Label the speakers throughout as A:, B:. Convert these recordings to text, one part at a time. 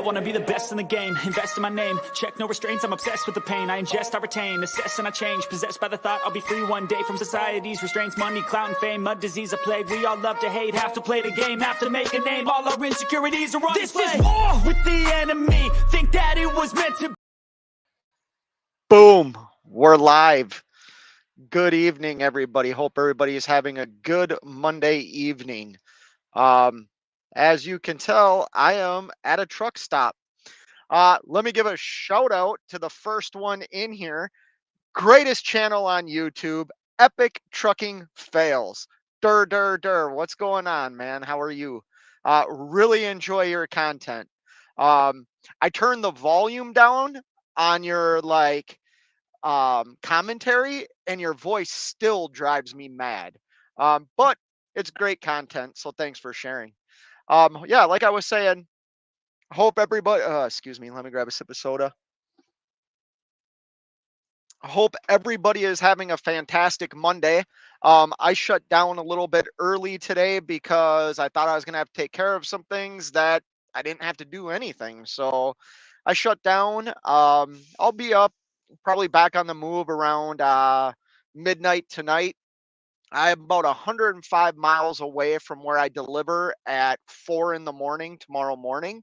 A: I wanna be the best in the game, invest in my name, check no restraints, I'm obsessed with the pain. I ingest, I retain, assess and I change, possessed by the thought I'll be free one day from society's restraints, money, clout and fame, mud, disease, a plague. We all love to hate, have to play the game, have to make a name. All our insecurities are on display. This is war with the enemy, think that it was meant to.
B: Boom, we're live. Good evening, everybody. Hope everybody is having a good Monday evening. As you can tell, I am at a truck stop. Let me give a shout out to the first one in here. Greatest channel on YouTube, Epic Trucking Fails. What's going on, man? How are you? Really enjoy your content. I turned the volume down on your commentary, and your voice still drives me mad. But it's great content, so thanks for sharing. Yeah, like I was saying, hope everybody, excuse me, let me grab a sip of soda. Hope everybody is having a fantastic Monday. I shut down a little bit early today because I thought I was going to have to take care of some things that I didn't have to do anything. So I shut down. I'll be up, probably back on the move around midnight tonight. I'm about 105 miles away from where I deliver at 4 in the morning tomorrow morning.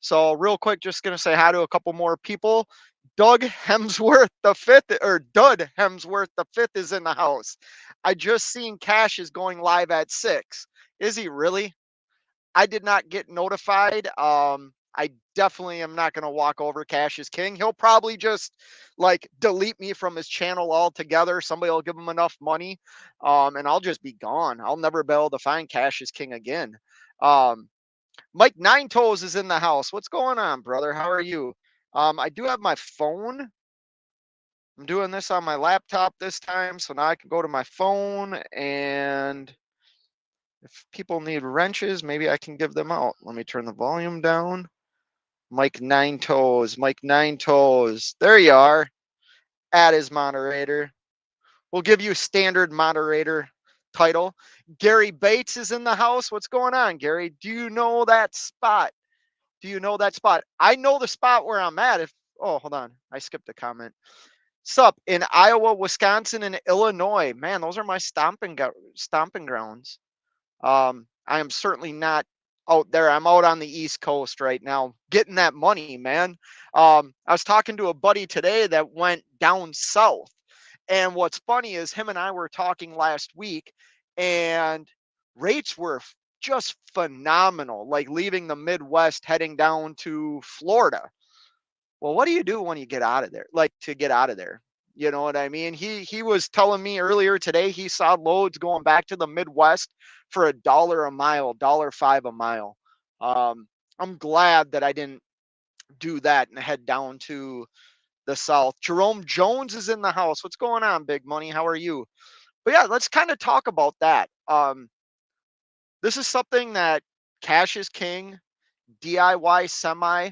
B: So real quick, just going to say hi to a couple more people. Dud Hemsworth the fifth is in the house. I just seen Cash is going live at 6. Is he really? I did not get notified. I definitely am not going to walk over Cash is King. He'll probably just delete me from his channel altogether. Somebody will give him enough money, and I'll just be gone. I'll never be able to find Cash is King again. Mike Nine Toes is in the house. What's going on, brother? How are you? I do have my phone. I'm doing this on my laptop this time, so now I can go to my phone, and if people need wrenches, maybe I can give them out. Let me turn the volume down. Mike Nine Toes. There you are. Add as moderator. We'll give you standard moderator title. Gary Bates is in the house. What's going on, Gary? Do you know that spot? I know the spot where I'm at. Hold on. I skipped a comment. Sup, in Iowa, Wisconsin, and Illinois. Man, those are my stomping grounds. I am certainly not out there. I'm out on the East Coast right now, getting that money, man. I was talking to a buddy today that went down south. And what's funny is him and I were talking last week, and rates were just phenomenal, like leaving the Midwest, heading down to Florida. Well, what do you do when you get out of there? To get out of there. You know what I mean? He was telling me earlier today he saw loads going back to the Midwest for $1 a mile, $1.05 a mile. I'm glad that I didn't do that and head down to the South. Jerome Jones is in the house. What's going on, Big Money? How are you? But yeah, let's kind of talk about that. This is something that Cash is King, DIY Semi,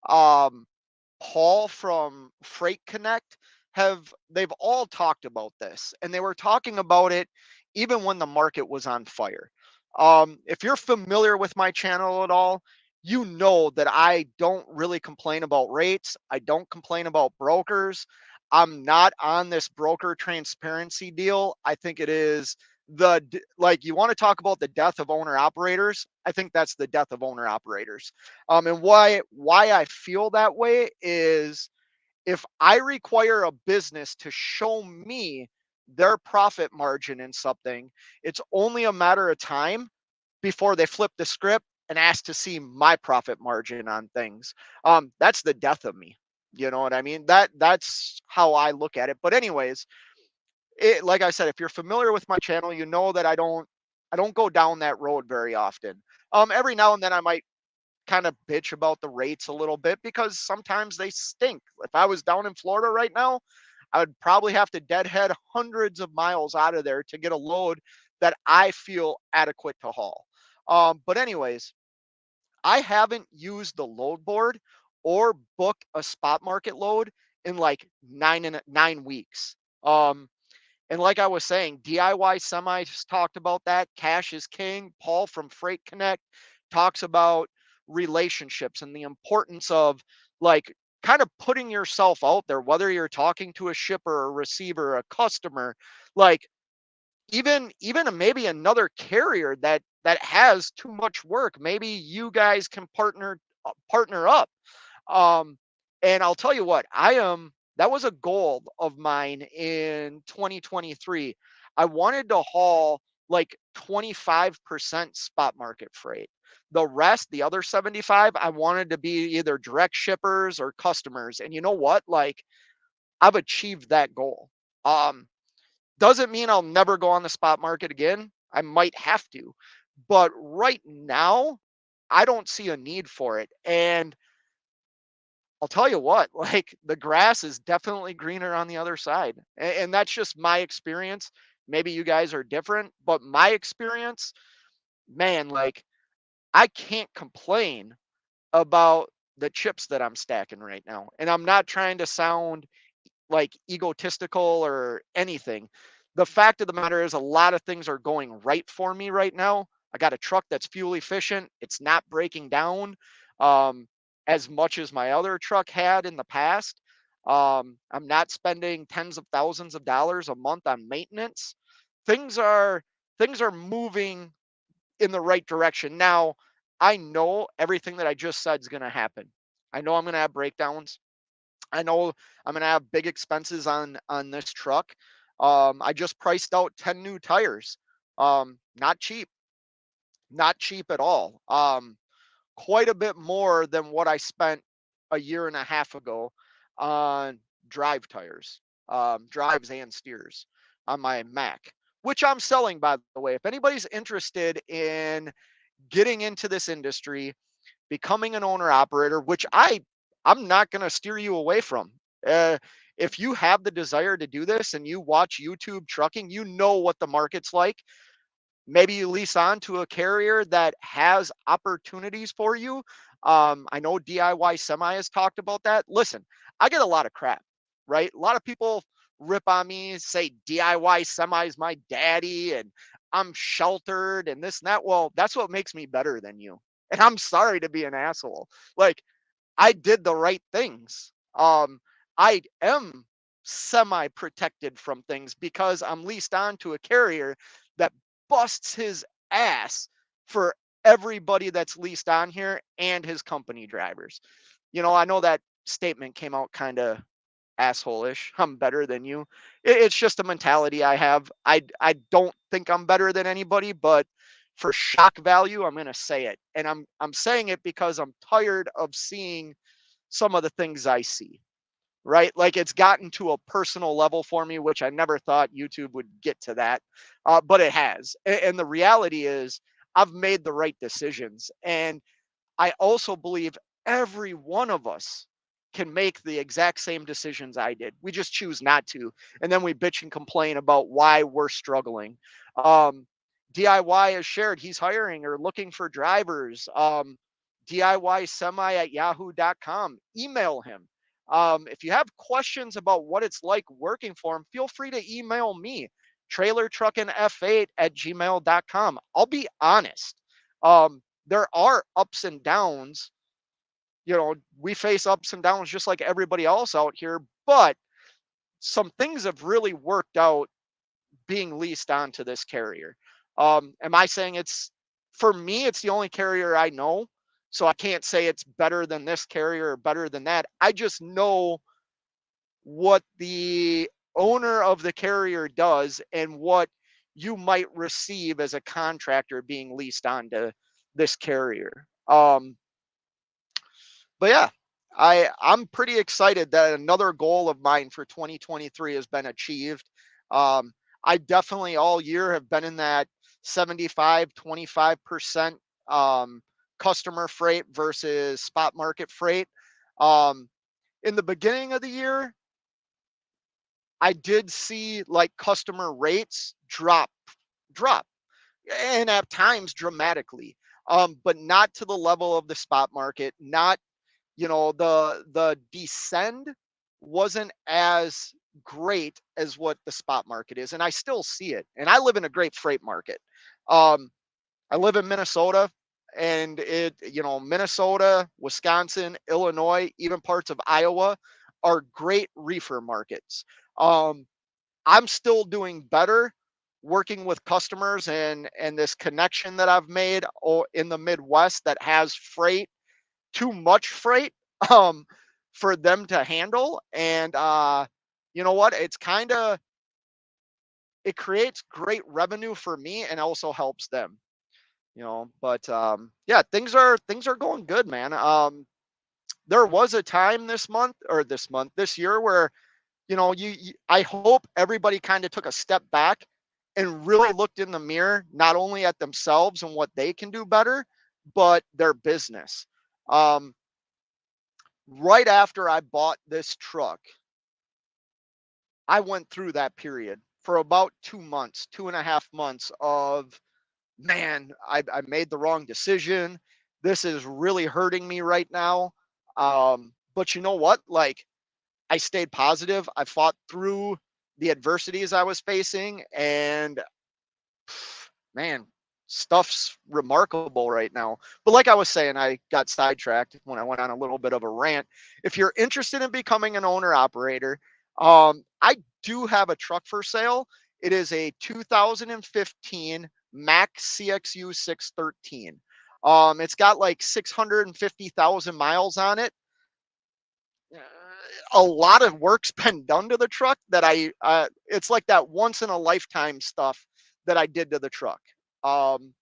B: Paul from Freight Connect they've all talked about this, and they were talking about it even when the market was on fire. If you're familiar with my channel at all, you know that I don't really complain about rates. I don't complain about brokers. I'm not on this broker transparency deal. I think it is you want to talk about the death of owner operators. I think that's the death of owner operators. And why I feel that way is if I require a business to show me their profit margin in something, it's only a matter of time before they flip the script and ask to see my profit margin on things. That's the death of me. You know what I mean? That's how I look at it. But anyways, like I said, if you're familiar with my channel, you know that I don't go down that road very often. Every now and then I might kind of bitch about the rates a little bit because sometimes they stink. If I was down in Florida right now, I would probably have to deadhead hundreds of miles out of there to get a load that I feel adequate to haul. But anyways, I haven't used the load board or booked a spot market load in like 9 weeks. And like I was saying, DIY Semi just talked about that. Cash is King. Paul from Freight Connect talks about relationships and the importance of like kind of putting yourself out there, whether you're talking to a shipper, a receiver, a customer, like maybe another carrier that has too much work. Maybe you guys can partner up. Um, and I'll tell you what, that was a goal of mine in 2023. I wanted to haul like 25% spot market freight. The rest, the other 75, I wanted to be either direct shippers or customers. And you know what? Like I've achieved that goal. Um, doesn't mean I'll never go on the spot market again. I might have to. But right now, I don't see a need for it. And I'll tell you what, like the grass is definitely greener on the other side. And that's just my experience. Maybe you guys are different, but my experience, man, like I can't complain about the chips that I'm stacking right now. And I'm not trying to sound like egotistical or anything. The fact of the matter is a lot of things are going right for me right now. I got a truck that's fuel efficient. It's not breaking down um, as much as my other truck had in the past. I'm not spending tens of thousands of dollars a month on maintenance. Things are things are moving in the right direction. Now, I know everything that I just said is going to happen. I know I'm going to have breakdowns. I know I'm gonna have big expenses on this truck. I just priced out 10 new tires. Not cheap, not cheap at all. Quite a bit more than what I spent a year and a half ago on drive tires, drives and steers on my Mac, which I'm selling by the way. If anybody's interested in getting into this industry, becoming an owner operator, which I'm not going to steer you away from. Uh, if you have the desire to do this and you watch YouTube trucking, you know what the market's like. Maybe you lease on to a carrier that has opportunities for you. I know DIY Semi has talked about that. Listen, I get a lot of crap, right? A lot of people rip on me, say DIY Semi is my daddy and I'm sheltered and this and that. Well, that's what makes me better than you. And I'm sorry to be an asshole. Like, I did the right things. I am semi protected from things because I'm leased on to a carrier that busts his ass for everybody that's leased on here and his company drivers. I know that statement came out kind of asshole-ish. I'm better than you. It's just a mentality I have. I don't think I'm better than anybody, but for shock value, I'm gonna say it. And I'm saying it because I'm tired of seeing some of the things I see, right? Like it's gotten to a personal level for me, which I never thought YouTube would get to that, but it has. And the reality is, I've made the right decisions. And I also believe every one of us can make the exact same decisions I did. We just choose not to. And then we bitch and complain about why we're struggling. Um, DIY has shared he's hiring or looking for drivers. DIY semi at yahoo.com. Email him. If you have questions about what it's like working for him, feel free to email me, trailertruckingf8 at gmail.com. I'll be honest. There are ups and downs. We face ups and downs just like everybody else out here, but some things have really worked out being leased onto this carrier. Am I saying for me, it's the only carrier I know. So I can't say it's better than this carrier or better than that. I just know what the owner of the carrier does and what you might receive as a contractor being leased onto this carrier. But yeah, I'm pretty excited that another goal of mine for 2023 has been achieved. I definitely all year have been in that 75-25% customer freight versus spot market freight. Um, in the beginning of the year, I did see like customer rates drop, and at times dramatically, but not to the level of the spot market. Not, the descend wasn't as great as what the spot market is, and I still see it. And I live in a great freight market. Um, I live in Minnesota. and Minnesota, Wisconsin, Illinois, even parts of Iowa are great reefer markets. Um, I'm still doing better working with customers and this connection that I've made in the Midwest that has freight, too much freight, um, for them to handle. And you know what? It creates great revenue for me and also helps them. But yeah, things are going good, man. There was a time this year where I hope everybody kind of took a step back and really looked in the mirror, not only at themselves and what they can do better, but their business. Um, right after I bought this truck, I went through that period for about 2 months, 2.5 months of, man, I made the wrong decision. This is really hurting me right now. But you know what? Like, I stayed positive. I fought through the adversities I was facing, and man, stuff's remarkable right now. But like I was saying, I got sidetracked when I went on a little bit of a rant. If you're interested in becoming an owner operator, I do have a truck for sale. It is a 2015 Mack CXU 613. It's got like 650,000 miles on it. A lot of work's been done to the truck that it's like that once in a lifetime stuff that I did to the truck. Um,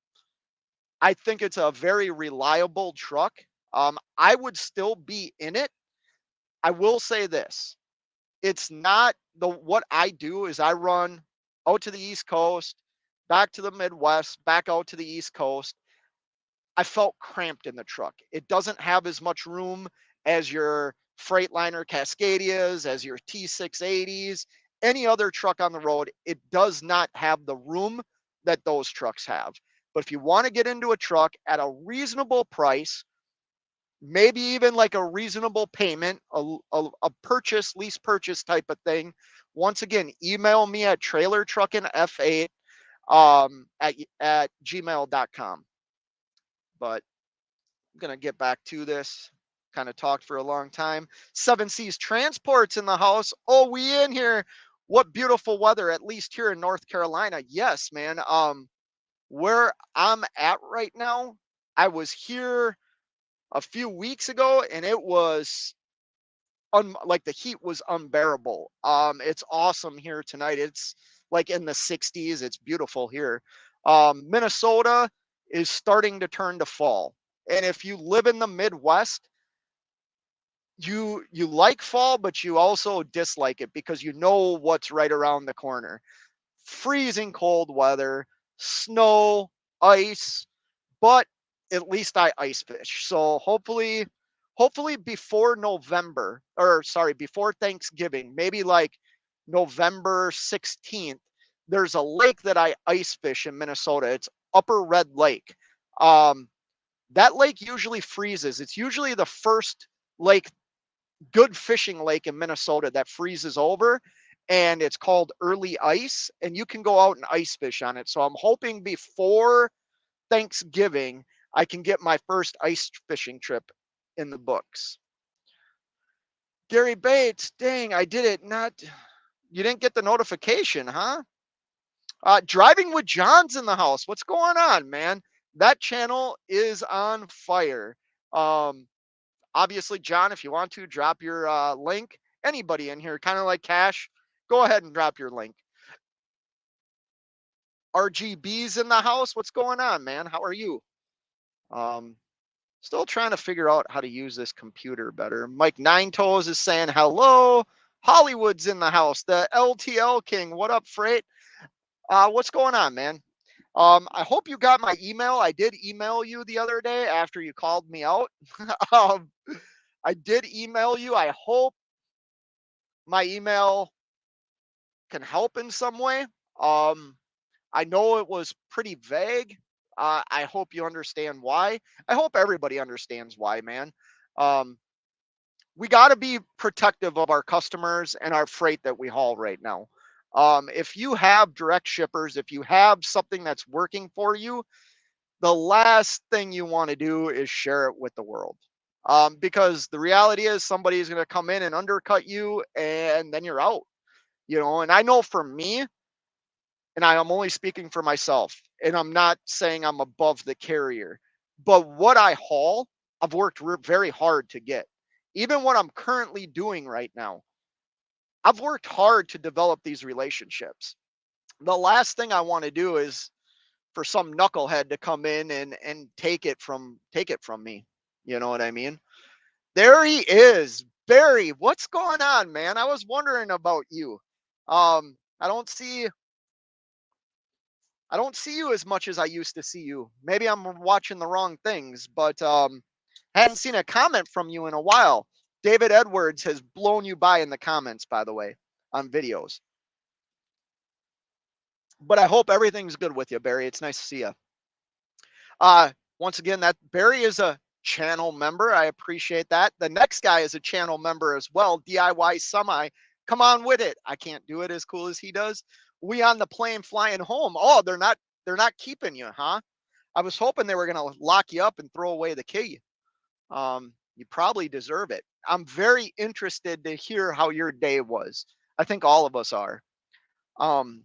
B: I think it's a very reliable truck. I would still be in it. I will say this. It's not what I do is I run out to the East Coast, back to the Midwest, back out to the East Coast. I felt cramped in the truck. It doesn't have as much room as your Freightliner Cascadias, as your T680s, any other truck on the road. It does not have the room that those trucks have. But if you want to get into a truck at a reasonable price, maybe even like a reasonable payment, a purchase, lease purchase type of thing, once again, email me at trailertruckingf8 at gmail.com. But I'm going to get back to this. Kind of talked for a long time. Seven Seas Transport's in the house. Oh, we in here. What beautiful weather, at least here in North Carolina. Yes, man. Where I'm at right now, I was here a few weeks ago and it was like the heat was unbearable. It's awesome here tonight. It's like in the 60s. It's beautiful here. Minnesota is starting to turn to fall. And if you live in the Midwest, you like fall, but you also dislike it because you know what's right around the corner. Freezing cold weather, snow, ice, but at least I ice fish. So hopefully before November, or sorry, before Thanksgiving, maybe like November 16th, there's a lake that I ice fish in Minnesota. It's Upper Red Lake. Um, that lake usually freezes. It's usually the first lake, good fishing lake in Minnesota that freezes over, and it's called early ice, and you can go out and ice fish on it. So I'm hoping before Thanksgiving, I can get my first ice fishing trip in the books. Gary Bates, dang, I did it. You didn't get the notification, huh? Driving with John's in the house. What's going on, man? That channel is on fire. Um, Obviously, John, if you want to drop your link, anybody in here, kind of like Cash, go ahead and drop your link. RGB's in the house. What's going on, man? How are you? Um, Still trying to figure out how to use this computer better. Mike Nine Toes is saying hello. Hollywood's in the house. The LTL King. What up, Freight? What's going on, man? I hope you got my email. I did email you the other day after you called me out. um, I did email you. I hope my email can help in some way. Um, I know it was pretty vague. I hope you understand why. I hope everybody understands why, man. Um, we got to be protective of our customers and our freight that we haul right now. If you have direct shippers, if you have something that's working for you, the last thing you want to do is share it with the world. Because the reality is somebody is going to come in and undercut you and then you're out, and I know for me, and I am only speaking for myself, and I'm not saying I'm above the carrier, but what I haul, I've worked very hard to get. Even what I'm currently doing right now, I've worked hard to develop these relationships. The last thing I want to do is for some knucklehead to come in and take it from me. You know what I mean? There he is. Barry, what's going on, man? I was wondering about you. I don't see you as much as I used to see you. Maybe I'm watching the wrong things, but hadn't seen a comment from you in a while. David Edwards has blown you by in the comments, by the way, on videos. But I hope everything's good with you, Barry. It's nice to see you. Once again, that Barry is a channel member. I appreciate that. The next guy is a channel member as well. DIY Semi. Come on with it. I can't do it as cool as he does. We on the plane flying home. Oh, they're not keeping you, huh? I was hoping they were gonna lock you up and throw away the key. You probably deserve it. I'm very interested to hear how your day was. I think all of us are. Um,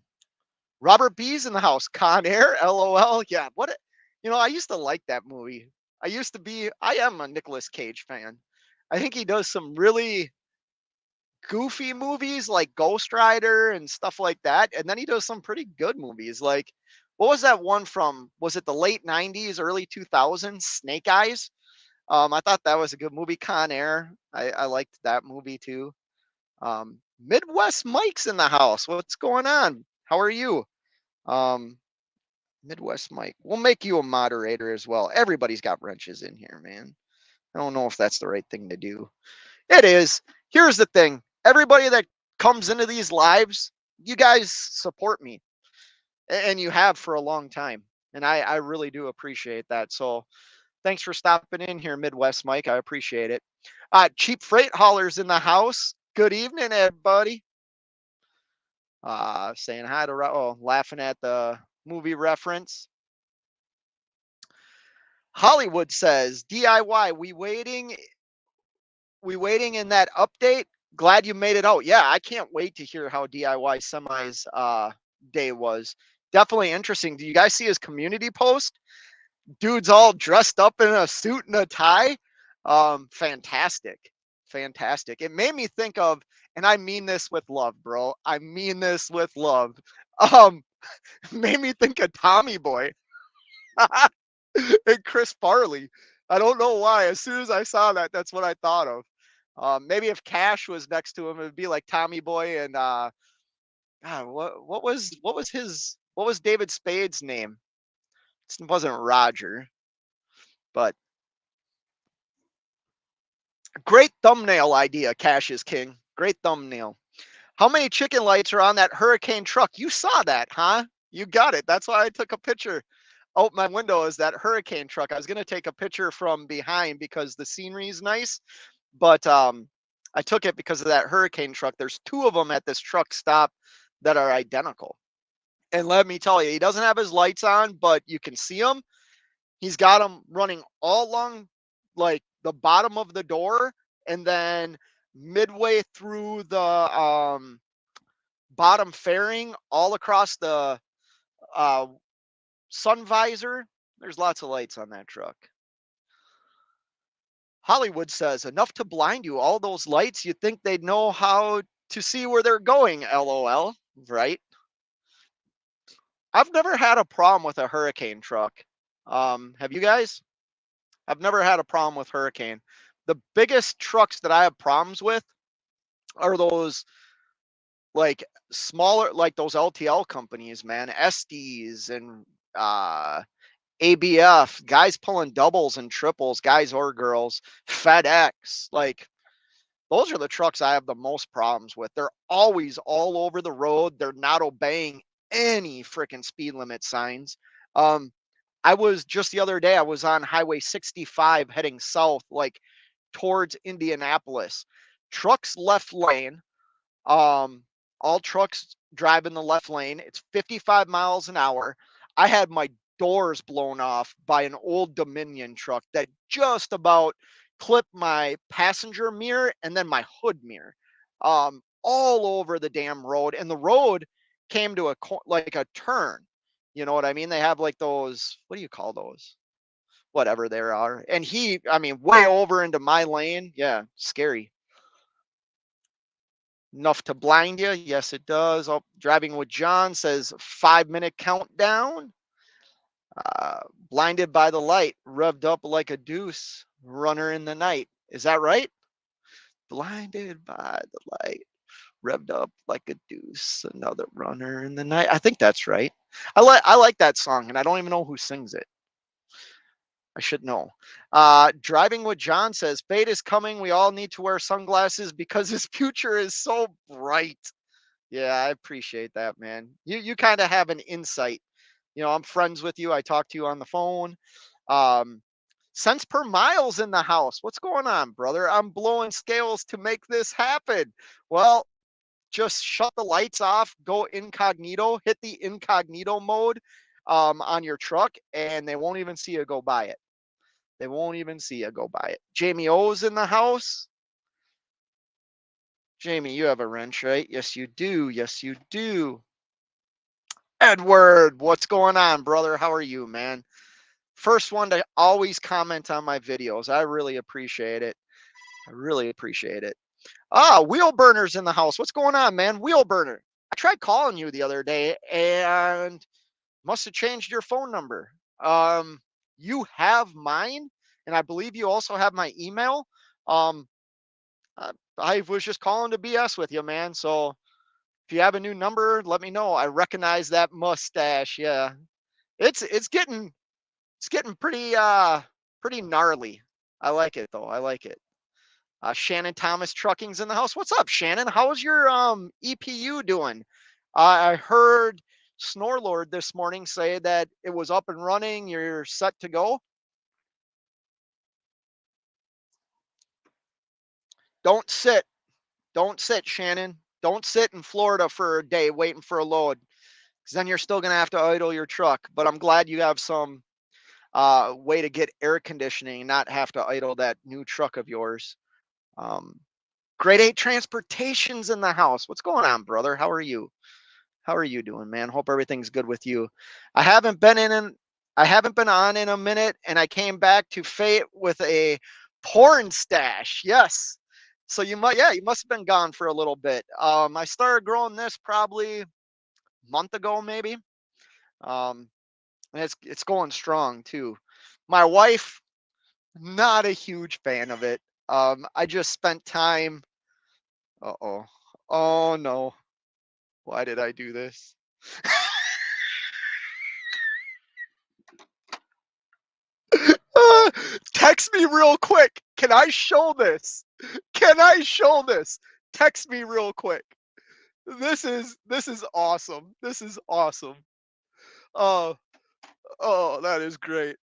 B: Robert B's in the house. Con Air, LOL. Yeah, I used to like that movie. I am a Nicolas Cage fan. I think he does some really goofy movies like Ghost Rider and stuff like that. And then he does some pretty good movies. Like, what was that one from? Was it the late 90s, early 2000s? Snake Eyes? I thought that was a good movie. Con Air. I liked that movie too. Midwest Mike's in the house. What's going on? How are you? Um, Midwest Mike. We'll make you a moderator as well. Everybody's got wrenches in here, man. I don't know if that's the right thing to do. It is. Here's the thing. Everybody that comes into these lives, you guys support me. And you have for a long time. And I really do appreciate that. So thanks for stopping in here, Midwest Mike. I appreciate it. Cheap Freight Haulers in the house. Good evening, everybody. Saying hi to laughing at the movie reference. Hollywood says DIY. We waiting in that update. Glad you made it out. Yeah, I can't wait to hear how DIY Semi's day was. Definitely interesting. Do you guys see his community post? Dude's all dressed up in a suit and a tie. Fantastic. Fantastic. It made me think of, and I mean this with love, bro. I mean this with love. Um, made me think of Tommy Boy and Chris Farley. I don't know why. As soon as I saw that, that's what I thought of. Maybe if Cash was next to him, it would be like Tommy Boy and God, what was David Spade's name? It wasn't Roger, but great thumbnail idea, Cash is King. Great thumbnail. How many chicken lights are on that Hurricane truck? You saw that, huh? You got it. That's why I took a picture out my window is that Hurricane truck. I was going to take a picture from behind because the scenery is nice, but I took it because of that Hurricane truck. There's two of them at this truck stop that are identical. And let me tell you, he doesn't have his lights on, but you can see him. He's got them running all along like the bottom of the door and then midway through the bottom fairing all across the uh, sun visor. There's lots of lights on that truck. Hollywood says, enough to blind you. All those lights, you'd think they'd know how to see where they're going, LOL. Right? I've never had a problem with a Hurricane truck. Have you guys? I've never had a problem with Hurricane. The biggest trucks that I have problems with are those like smaller, like those LTL companies, man, SDs and ABF, guys pulling doubles and triples, guys or girls, FedEx. Like those are the trucks I have the most problems with. They're always all over the road. They're not obeying any freaking speed limit signs. Um, I was just the other day, I was on Highway 65 heading south, like towards Indianapolis. Trucks left lane. All trucks drive in the left lane. It's 55 miles an hour. I had my doors blown off by an old Dominion truck that just about clipped my passenger mirror and then my hood mirror, all over the damn road. And the road came to like a turn. You know what I mean? They have like those, what do you call those? Whatever there are. And I mean, way over into my lane. Yeah, scary. Enough to blind you. Yes, it does. Oh, driving with John says 5-minute countdown. Uh, Blinded by the light, revved up like a deuce, runner in the night. Is that right? Blinded by the light, revved up like a deuce, another runner in the night. I think that's right. I like that song, and I don't even know who sings it. I should know. Driving with John says, fate is coming. We all need to wear sunglasses because his future is so bright. Yeah, I appreciate that, man. You kind of have an insight. I'm friends with you. I talk to you on the phone. Um, Cents per miles in the house. What's going on, brother? I'm blowing scales to make this happen. Well, just shut the lights off, go incognito, hit the incognito mode on your truck, and they won't even see you go by it. They won't even see you go by it. Jamie O's in the house. Jamie, you have a wrench, right? Yes, you do. Yes, you do. Edward, what's going on, brother? How are you, man? First one to always comment on my videos. I really appreciate it. I really appreciate it. Wheel burners in the house. What's going on, man? Wheel burner. I tried calling you the other day and must have changed your phone number. You have mine, and I believe you also have my email. Um, I was just calling to BS with you, man. So if you have a new number, let me know. I recognize that mustache. Yeah, it's getting pretty gnarly. I like it though. I like it. Shannon Thomas Trucking's in the house. What's up, Shannon? How's your EPU doing? I heard Snorlord this morning say that it was up and running. You're set to go. Don't sit. Don't sit, Shannon. Don't sit in Florida for a day waiting for a load, because then you're still gonna have to idle your truck. But I'm glad you have some way to get air conditioning and not have to idle that new truck of yours. Um, Grade 8 transportation's in the house. What's going on, brother? How are you? How are you doing, man? Hope everything's good with you. I haven't been in an I haven't been on in a minute, and I came back to Fate with a porn stash. Yes. So you must have been gone for a little bit. I started growing this probably a month ago, maybe. Um, and it's going strong too. My wife, not a huge fan of it. I just spent time. Uh-oh. Oh no. Why did I do this? Uh, Text me real quick. Can I show this? Can I show this? Text me real quick. This is awesome. This is awesome. Oh, oh, that is great.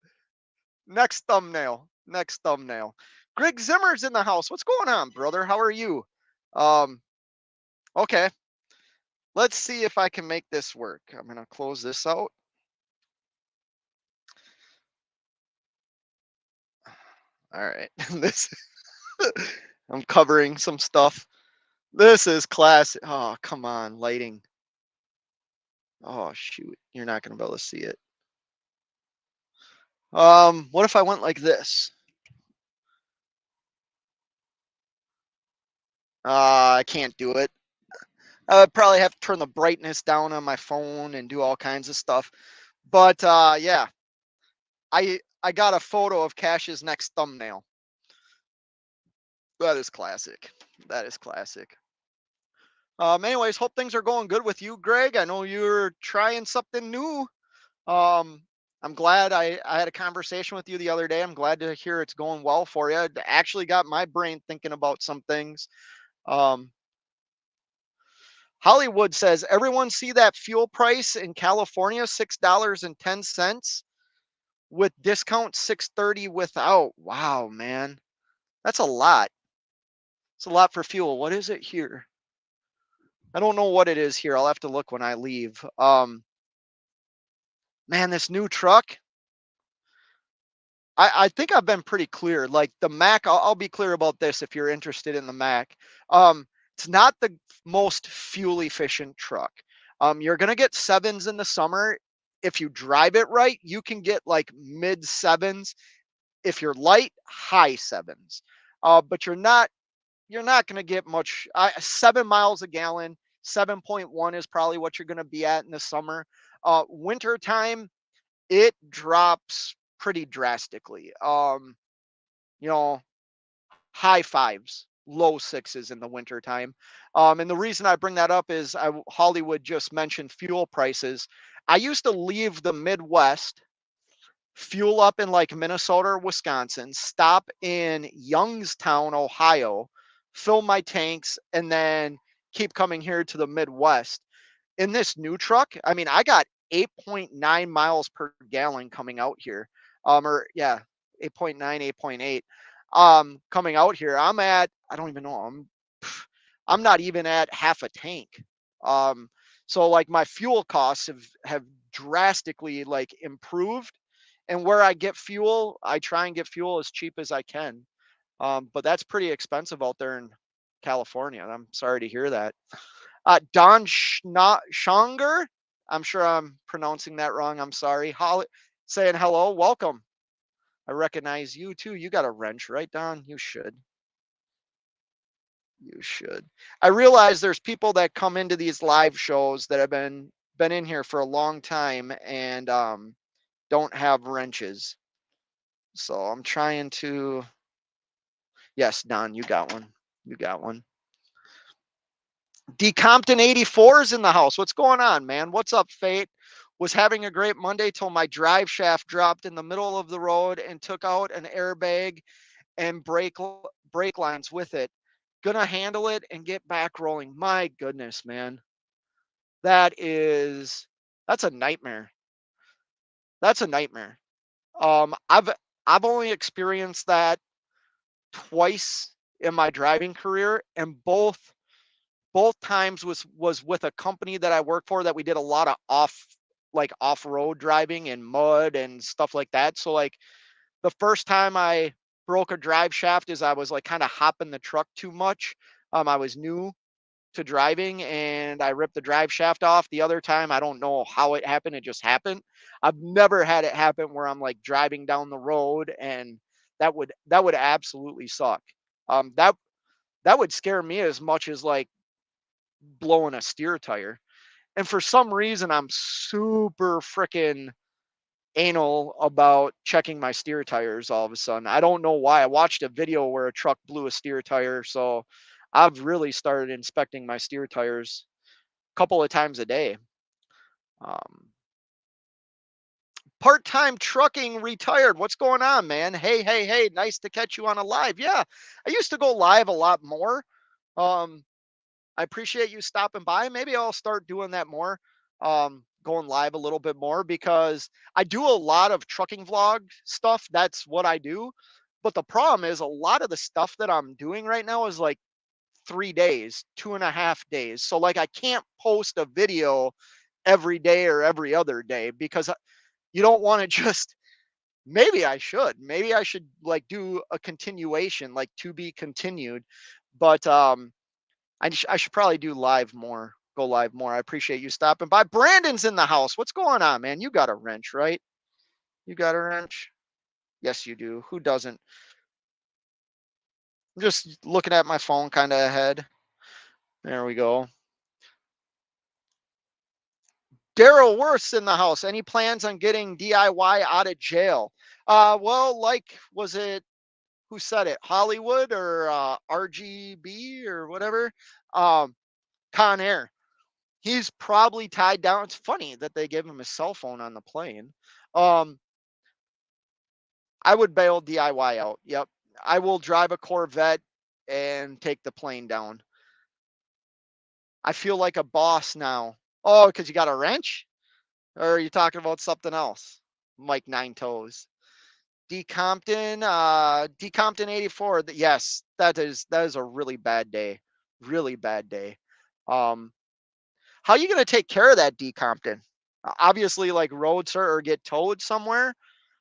B: Next thumbnail. Next thumbnail. Greg Zimmer's in the house. What's going on, brother? How are you? Um, okay. Let's see if I can make this work. I'm gonna close this out. All right. This I'm covering some stuff. This is classic. Oh, come on, lighting. Oh shoot, you're not gonna be able to see it. What if I went like this? I can't do it. I would probably have to turn the brightness down on my phone and do all kinds of stuff. But yeah, I got a photo of Cash's next thumbnail. That is classic. That is classic. Anyways, hope things are going good with you, Greg. I know you're trying something new. Um, I'm glad I had a conversation with you the other day. I'm glad to hear it's going well for you. It actually got my brain thinking about some things. Um, Hollywood says, everyone see that fuel price in California, $6.10 with discount, 6.30 without. Wow, man. That's a lot. It's a lot for fuel. What is it here? I don't know what it is here. I'll have to look when I leave. Man, this new truck, I think I've been pretty clear. Like the Mac, I'll be clear about this if you're interested in the Mac. It's not the most fuel efficient truck. You're gonna get sevens in the summer. If you drive it right, you can get like mid sevens. If you're light, high sevens. But you're not gonna get much. 7 miles a gallon, 7.1 is probably what you're gonna be at in the summer. Winter time, it drops pretty drastically. You know, high fives, low sixes in the winter time. And the reason I bring that up is Hollywood just mentioned fuel prices. I used to leave the Midwest, fuel up in like Minnesota or Wisconsin, stop in Youngstown, Ohio, fill my tanks, and then keep coming here to the Midwest. In this new truck, I mean, I got 8.9 miles per gallon coming out here. Or yeah, 8.9, 8.8. Coming out here. I don't even know. I'm not even at half a tank. Um, so like my fuel costs have drastically like improved. And where I get fuel, I try and get fuel as cheap as I can. But that's pretty expensive out there in California. I'm sorry to hear that. Don Schonger. I'm sure I'm pronouncing that wrong. I'm sorry. Holly saying hello. Welcome. I recognize you too. You got a wrench, right, Don? You should. You should. I realize there's people that come into these live shows that have been in here for a long time and don't have wrenches. So I'm trying to. Yes, Don, you got one. You got one. D Compton 84 is in the house. What's going on, man? What's up, Fate? Was having a great Monday till my drive shaft dropped in the middle of the road and took out an airbag and brake lines with it. Gonna handle it and get back rolling. My goodness, man. That is that's a nightmare. That's a nightmare. I've only experienced that twice in my driving career, and both times was with a company that I work for that we did a lot of off-road driving and mud and stuff like that. So like the first time I broke a drive shaft is I was like kind of hopping the truck too much. I was new to driving and I ripped the drive shaft off. The other time, I don't know how it happened. It just happened. I've never had it happen where I'm like driving down the road and that would absolutely suck. That would scare me as much as like blowing a steer tire. And for some reason, I'm super freaking anal about checking my steer tires all of a sudden. I don't know why. I watched a video where a truck blew a steer tire, so I've really started inspecting my steer tires a couple of times a day. Um, Part-time trucking retired. What's going on, man? Hey, hey, hey! Nice to catch you on a live. Yeah, I used to go live a lot more. Um, I appreciate you stopping by. Maybe I'll start doing that more, going live a little bit more because I do a lot of trucking vlog stuff. That's what I do. But the problem is a lot of the stuff that I'm doing right now is like 3 days, 2.5 days. So like I can't post a video every day or every other day because you don't want to just maybe I should. Maybe I should like do a continuation, like to be continued. But I should probably do live more, go live more. I appreciate you stopping by. Brandon's in the house. What's going on, man? You got a wrench, right? You got a wrench? Yes, you do. Who doesn't? I'm just looking at my phone kind of ahead. There we go. Daryl Worth's in the house. Any plans on getting DIY out of jail? Well, like, was it who said it? Hollywood or RGB or whatever? Um, Con Air. He's probably tied down. It's funny that they give him a cell phone on the plane. Um, I would bail DIY out. Yep. I will drive a Corvette and take the plane down. I feel like a boss now. Oh, because you got a wrench? Or are you talking about something else? Mike Nine Toes. D Compton 84. Yes, that is a really bad day. Really bad day. Um, how are you gonna take care of that D Compton? Obviously, like roads or get towed somewhere.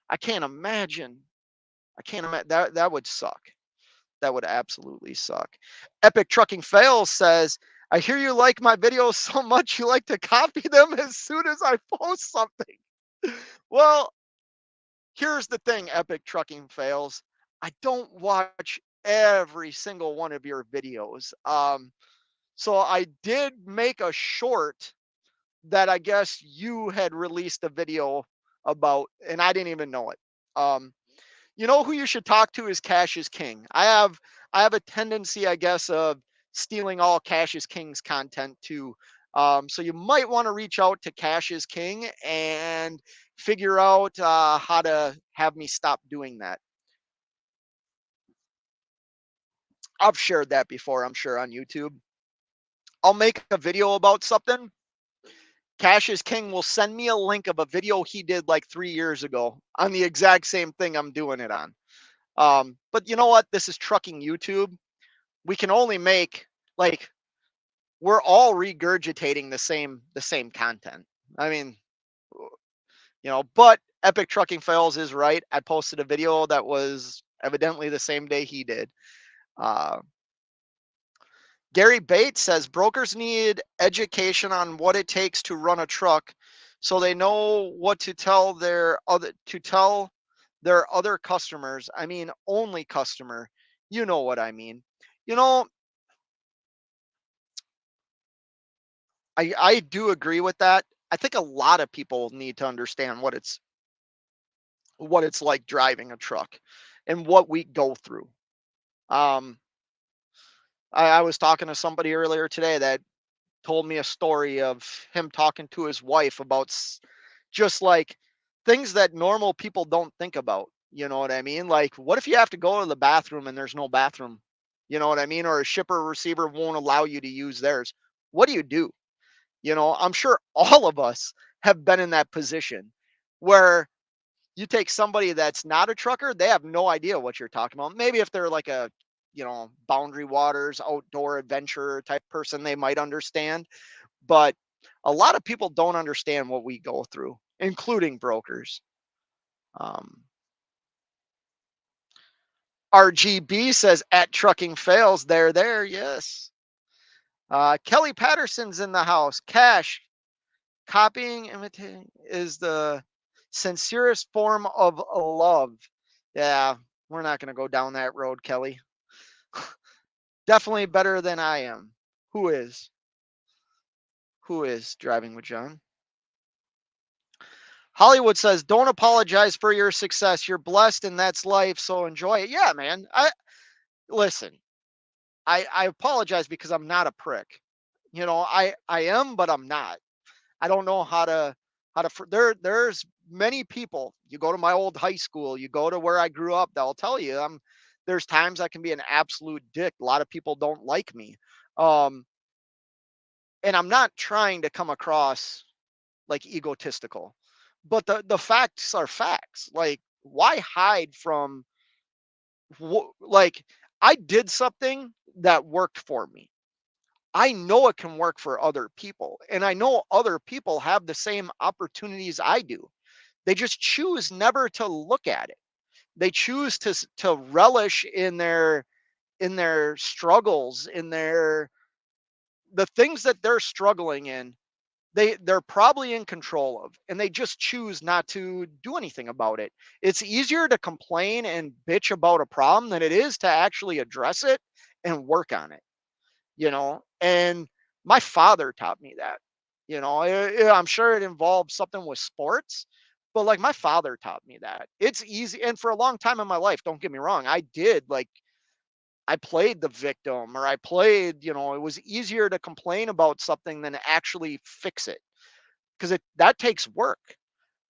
B: I can't imagine. I can't imagine that would suck. That would absolutely suck. Epic Trucking Fails says, I hear you like my videos so much you like to copy them as soon as I post something. Well, here's the thing, Epic Trucking Fails. I don't watch every single one of your videos. So I did make a short that I guess you had released a video about, and I didn't even know it. Um, you know who you should talk to is Cash is King. I have a tendency, I guess, of stealing all Cash is King's content too. So you might want to reach out to Cash is King and figure out how to have me stop doing that. I've shared that before, I'm sure, on YouTube. I'll make a video about something. Cash is King will send me a link of a video he did like 3 years ago on the exact same thing I'm doing it on. But you know what? This is trucking YouTube. We can only make like we're all regurgitating the same content. I mean, but Epic Trucking Fails is right. I posted a video that was evidently the same day he did. Uh, Gary Bates says brokers need education on what it takes to run a truck so they know what to tell their other customers. I mean, only customer. You know what I mean. You know, I do agree with that. I think a lot of people need to understand what it's like driving a truck and what we go through. Um, I was talking to somebody earlier today that told me a story of him talking to his wife about just like things that normal people don't think about. You know what I mean? Like, what if you have to go to the bathroom and there's no bathroom? You know what I mean? Or a shipper or receiver won't allow you to use theirs. What do you do? I'm sure all of us have been in that position where you take somebody that's not a trucker, they have no idea what you're talking about. Maybe if they're like a, boundary waters, outdoor adventure type person, they might understand. But a lot of people don't understand what we go through, including brokers. Um, RGB says at trucking fails, they're there. Yes. Kelly Patterson's in the house. Cash, copying, imitating is the sincerest form of love. Yeah, we're not going to go down that road, Kelly. Definitely better than I am. Who is? Who is driving with John? Hollywood says, "Don't apologize for your success. You're blessed, and that's life. So enjoy it." Yeah, man. I listen. I apologize because I'm not a prick. I am, but I'm not. I don't know how to there's many people. You go to my old high school, you go to where I grew up, they'll tell you there's times I can be an absolute dick. A lot of people don't like me. Um and I'm not trying to come across like egotistical. But the facts are facts. Like why hide from like I did something that worked for me. I know it can work for other people, and I know other people have the same opportunities I do. They just choose never to look at it. They choose to relish in their struggles, in the things that they're struggling in. They're probably in control of, and they just choose not to do anything about it. It's easier to complain and bitch about a problem than it is to actually address it and work on it. And my father taught me that. I'm sure it involved something with sports, but like my father taught me that it's easy. And for a long time in my life, don't get me wrong, I played the victim, or I played, it was easier to complain about something than actually fix it, because that takes work.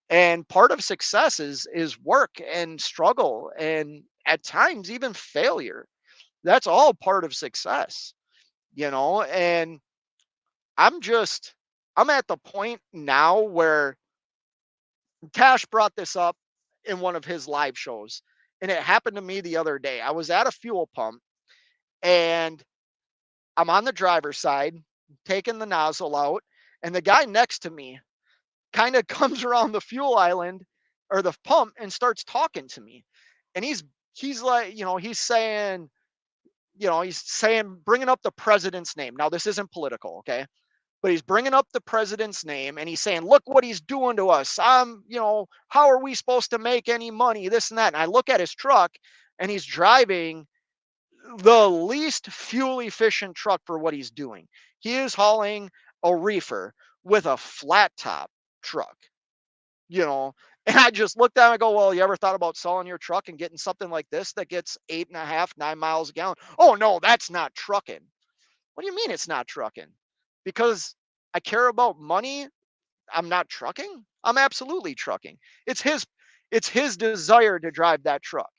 B: And part of success is work and struggle, and at times even failure. That's all part of success. And I'm just I'm at the point now where Cash brought this up in one of his live shows, and it happened to me the other day. I was at a fuel pump, and I'm on the driver's side taking the nozzle out, and the guy next to me kind of comes around the fuel island or the pump and starts talking to me. And he's like, he's saying, bringing up the president's name. Now, this isn't political, okay? But he's bringing up the president's name and he's saying, look what he's doing to us. How are we supposed to make any money? This and that. And I look at his truck and he's driving the least fuel efficient truck for what he's doing. He is hauling a reefer with a flat top truck, you know. And I just looked at him and go, well, you ever thought about selling your truck and getting something like this that gets 8.5, 9 miles a gallon? Oh, no, that's not trucking. What do you mean it's not trucking? Because I care about money, I'm not trucking? I'm absolutely trucking. It's his it's his desire to drive that truck,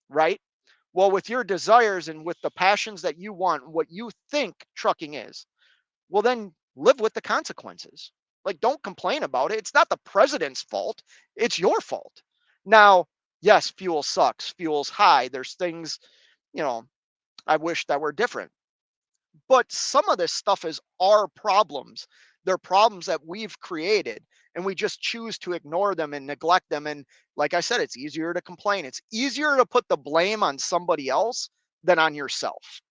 B: right? Well, with your desires and with the passions that you want, what you think trucking is, well, then live with the consequences. Like, don't complain about it. It's not the president's fault, it's your fault. Now, yes, fuel sucks, fuel's high. There's things, you know, I wish that were different. But some of this stuff is our problems. They're problems that we've created, and we just choose to ignore them and neglect them. And like I said, it's easier to complain. It's easier to put the blame on somebody else than on yourself.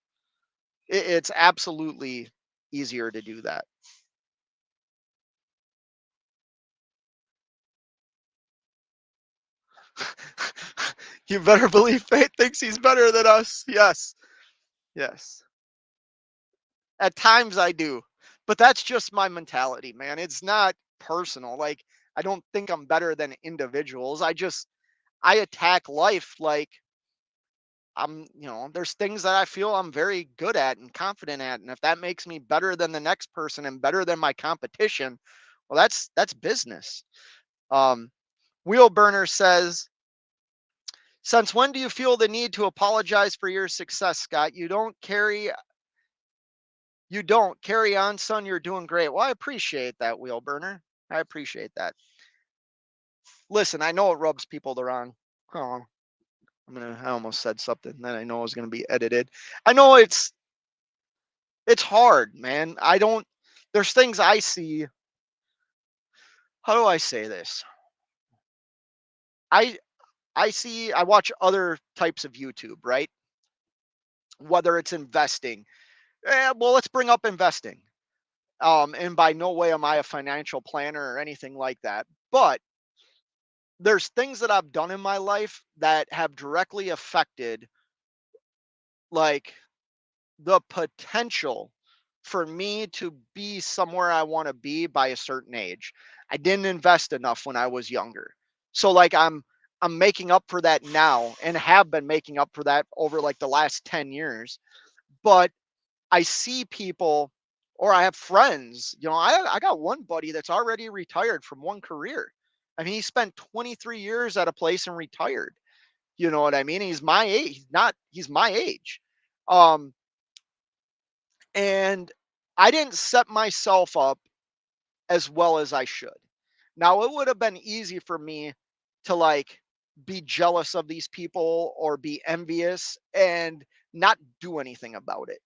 B: It's absolutely easier to do that. You better believe Fate thinks he's better than us. Yes. Yes. At times I do. But that's just my mentality, man. It's not personal. Like, I don't think I'm better than individuals. I attack life like there's things that I feel I'm very good at and confident at. And if that makes me better than the next person and better than my competition, well, that's business. Um, Wheel Burner says, since when do you feel the need to apologize for your success, Scott? You don't carry on, son. You're doing great. Well, I appreciate that, Wheel Burner. I appreciate that. Listen, I know it rubs people the wrong. Oh, I almost said something that I know is gonna be edited. I know it's hard, man. There's things I see. How do I say this? I I watch other types of YouTube, right? Whether it's investing. Well, let's bring up investing. And by no way am I a financial planner or anything like that. But there's things that I've done in my life that have directly affected like the potential for me to be somewhere I want to be by a certain age. I didn't invest enough when I was younger. So like I'm making up for that now and have been making up for that over like the last 10 years. But I see people or I have friends, I got one buddy that's already retired from one career. I mean, he spent 23 years at a place and retired. You know what I mean? He's my age. He's my age. Um, and I didn't set myself up as well as I should. Now, it would have been easy for me to like be jealous of these people or be envious and not do anything about it.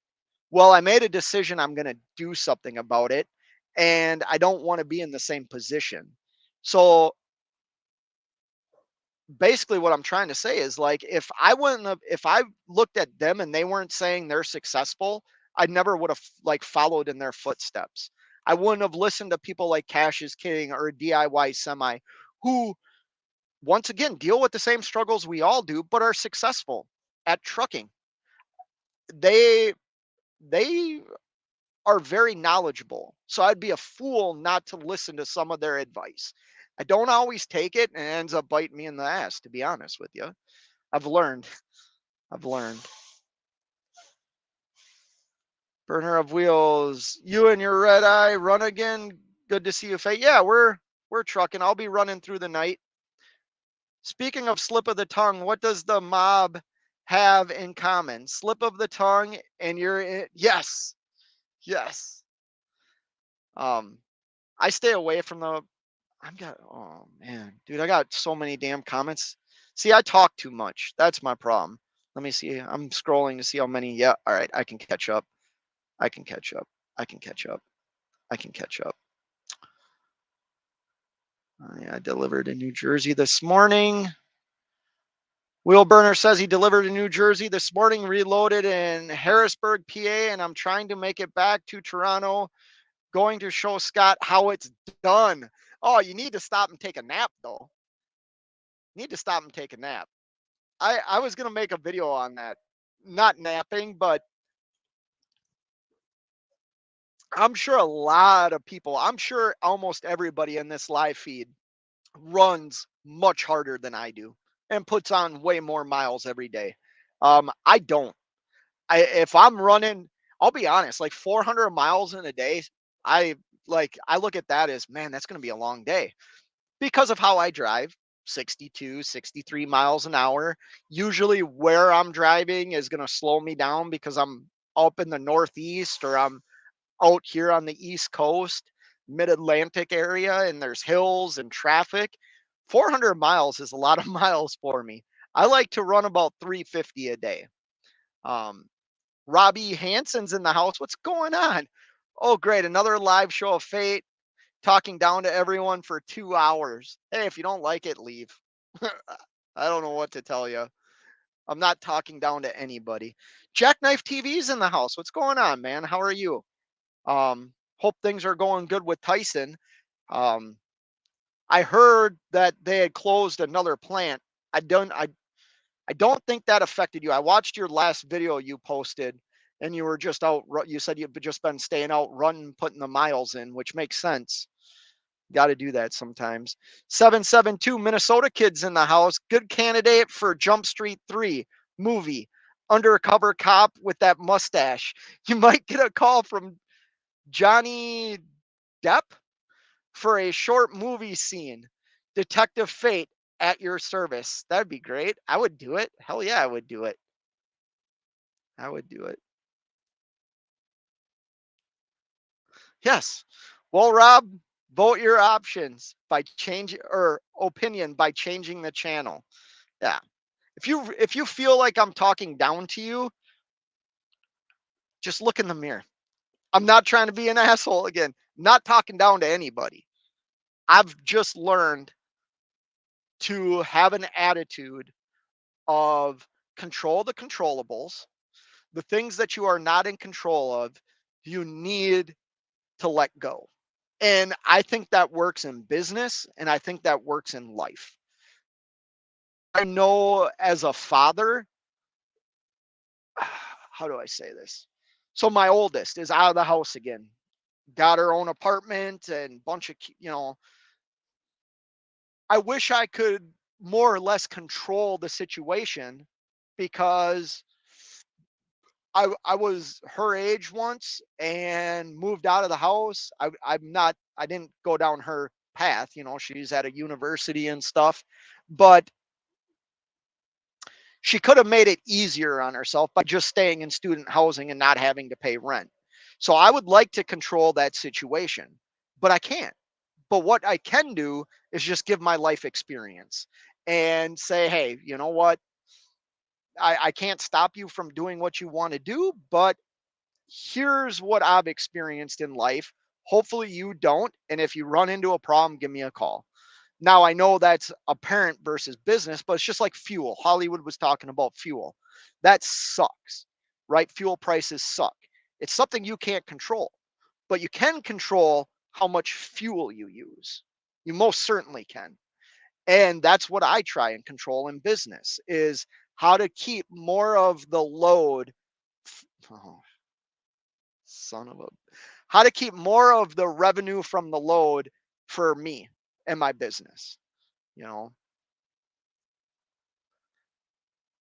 B: Well, I made a decision I'm going to do something about it and I don't want to be in the same position. So basically what I'm trying to say is like if I looked at them and they weren't saying they're successful, I never would have like followed in their footsteps. I wouldn't have listened to people like Cash is King or DIY Semi who once again deal with the same struggles we all do but are successful at trucking. They they are very knowledgeable. So I'd be a fool not to listen to some of their advice. I don't always take it and it ends up biting me in the ass, to be honest with you. I've learned. I've learned. Burner of wheels. You and your red eye run again. Good to see you, Faye. Yeah, we're trucking. I'll be running through the night. Speaking of slip of the tongue, what does the mob have in common? Slip of the tongue and you're in, yes. Yes. Um I stay away from the oh man, dude, I got so many damn comments. See, I talk too much. That's my problem. Let me see. I'm scrolling to see how many. Yeah, all right, I can catch up. I can catch up. I can catch up. I can catch up. I delivered in New Jersey this morning. Wheel Burner says he delivered in New Jersey this morning, reloaded in Harrisburg, PA, and I'm trying to make it back to Toronto. Going to show Scott how it's done. Oh, you need to stop and take a nap, though. You need to stop and take a nap. I was going to make a video on that. Not napping, but I'm sure a lot of people, I'm sure almost everybody in this live feed runs much harder than I do and puts on way more miles every day. I don't. If I'm running, I'll be honest, like 400 miles in a day, I I look at that as, man, that's going to be a long day because of how I drive. 62, 63 miles an hour. Usually where I'm driving is going to slow me down because I'm up in the Northeast or I'm out here on the East Coast, mid-Atlantic area, and there's hills and traffic. 400 miles is a lot of miles for me. I like to run about 350 a day. Um, Robbie Hanson's in the house. What's going on? Oh, great. Another live show of fate, talking down to everyone for 2 hours. Hey, if you don't like it, leave. I don't know what to tell you. I'm not talking down to anybody. Jackknife TV's in the house. What's going on, man? How are you? Hope things are going good with Tyson. Um, I heard that they had closed another plant. I don't think that affected you. I watched your last video you posted, and you were just out. You said you've just been staying out, running, putting the miles in, which makes sense. Got to do that sometimes. 772 Minnesota kids in the house. Good candidate for Jump Street 3 movie. Undercover cop with that mustache. You might get a call from Johnny Depp for a short movie scene. Detective Fate at your service. That'd be great. I would do it. Hell yeah, I would do it. I would do it. Yes. Well, Rob, vote your options by changing or opinion by changing the channel. Yeah. If you feel like I'm talking down to you, just look in the mirror. I'm not trying to be an asshole again. Not talking down to anybody. I've just learned to have an attitude of control the controllables. The things that you are not in control of, you need to let go. And I think that works in business and I think that works in life. I know as a father, how do I say this? So my oldest is out of the house again, got her own apartment and bunch of, I wish I could more or less control the situation because I was her age once and moved out of the house. I didn't go down her path, she's at a university and stuff, but she could have made it easier on herself by just staying in student housing and not having to pay rent. So I would like to control that situation, but I can't. But what I can do is just give my life experience and say, hey, you know what? I can't stop you from doing what you want to do, but here's what I've experienced in life. Hopefully you don't. And if you run into a problem, give me a call. Now, I know that's a parent versus business, but it's just like fuel. Hollywood was talking about fuel. That sucks, right? Fuel prices suck. It's something you can't control, but you can control how much fuel you use. You most certainly can. And that's what I try and control in business is how to keep more of the load. Oh, son of a, how to keep more of the revenue from the load for me and my business, you know.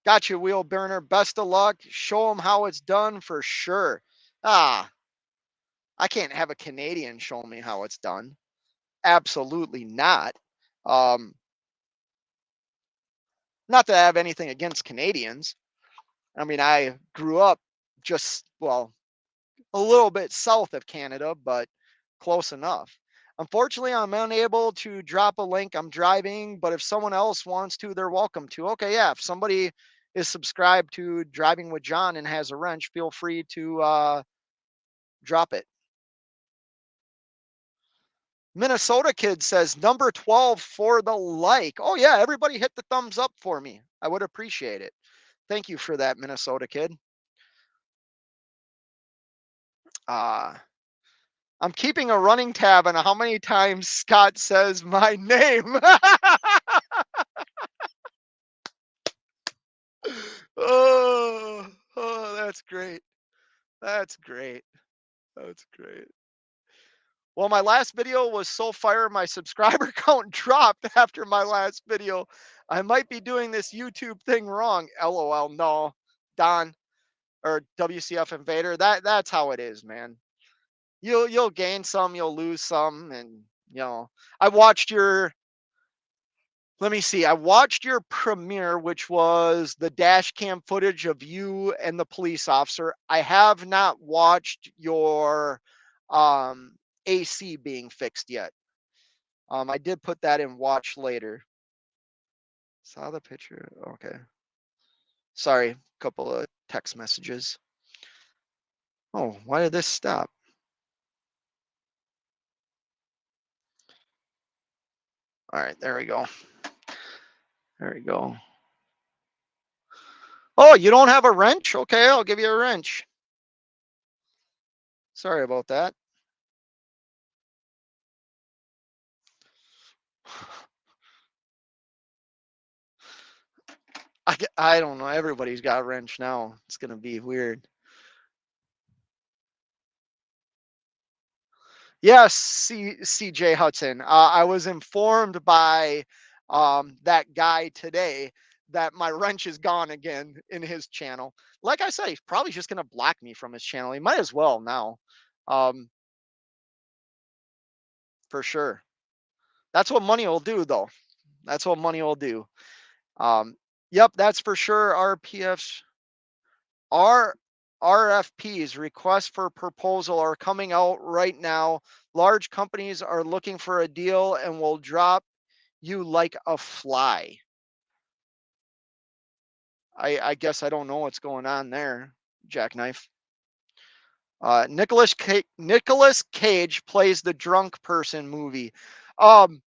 B: Gotcha, wheel burner. Best of luck. Show them how it's done for sure. Ah, I can't have a Canadian show me how it's done. Absolutely not. Um, Not that I have anything against Canadians. I mean, I grew up just, well, a little bit south of Canada, but close enough. Unfortunately, I'm unable to drop a link. I'm driving, but if someone else wants to, they're welcome to. Okay, yeah. If somebody is subscribed to Driving with John and has a wrench, feel free to drop it. Minnesota Kid says number 12 for the like. Oh yeah, everybody hit the thumbs up for me. I would appreciate it. Thank you for that, Minnesota Kid. Uh I'm keeping a running tab on how many times Scott says my name. Oh, oh, that's great. That's great. That's great. Well, my last video was so fire, my subscriber count dropped after my last video. I might be doing this YouTube thing wrong. LOL. No, Don or WCF Invader. That's how it is, man. You'll gain some, you'll lose some, and you know. I watched your. Let me see. I watched your premiere, which was the dash cam footage of you and the police officer. I have not watched your um, AC being fixed yet. I did put that in watch later. Saw the picture. Okay. Sorry, couple of text messages. Oh, why did this stop? All right, there we go. There we go. Oh, you don't have a wrench? Okay, I'll give you a wrench. Sorry about that. I don't know. Everybody's got a wrench now. It's going to be weird. Yes, CJ Hudson. I was informed by that guy today that my wrench is gone again in his channel. Like I said, he's probably just going to block me from his channel. He might as well now, um, for sure. That's what money will do, though. That's what money will do. Um, yep, that's for sure. RPFs, R RFPs, requests for proposal, are coming out right now. Large companies are looking for a deal and will drop you like a fly. I guess I don't know what's going on there, Jackknife. Nicholas Cage plays the drunk person movie. Um,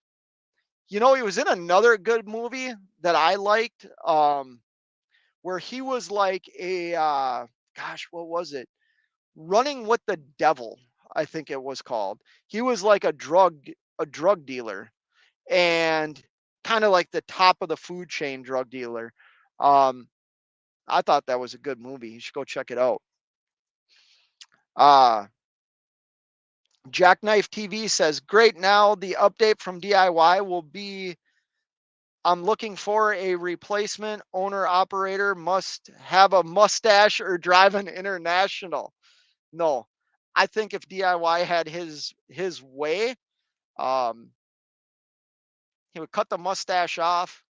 B: he was in another good movie that I liked, where he was like a gosh, what was it? Running with the Devil, I think it was called. He was like a drug dealer, and kind of like the top of the food chain drug dealer. Um, I thought that was a good movie. You should go check it out. Uh, Jackknife TV says, great. Now the update from DIY will be, I'm looking for a replacement. Owner operator must have a mustache or drive an international. No, I think if DIY had his way, um, he would cut the mustache off.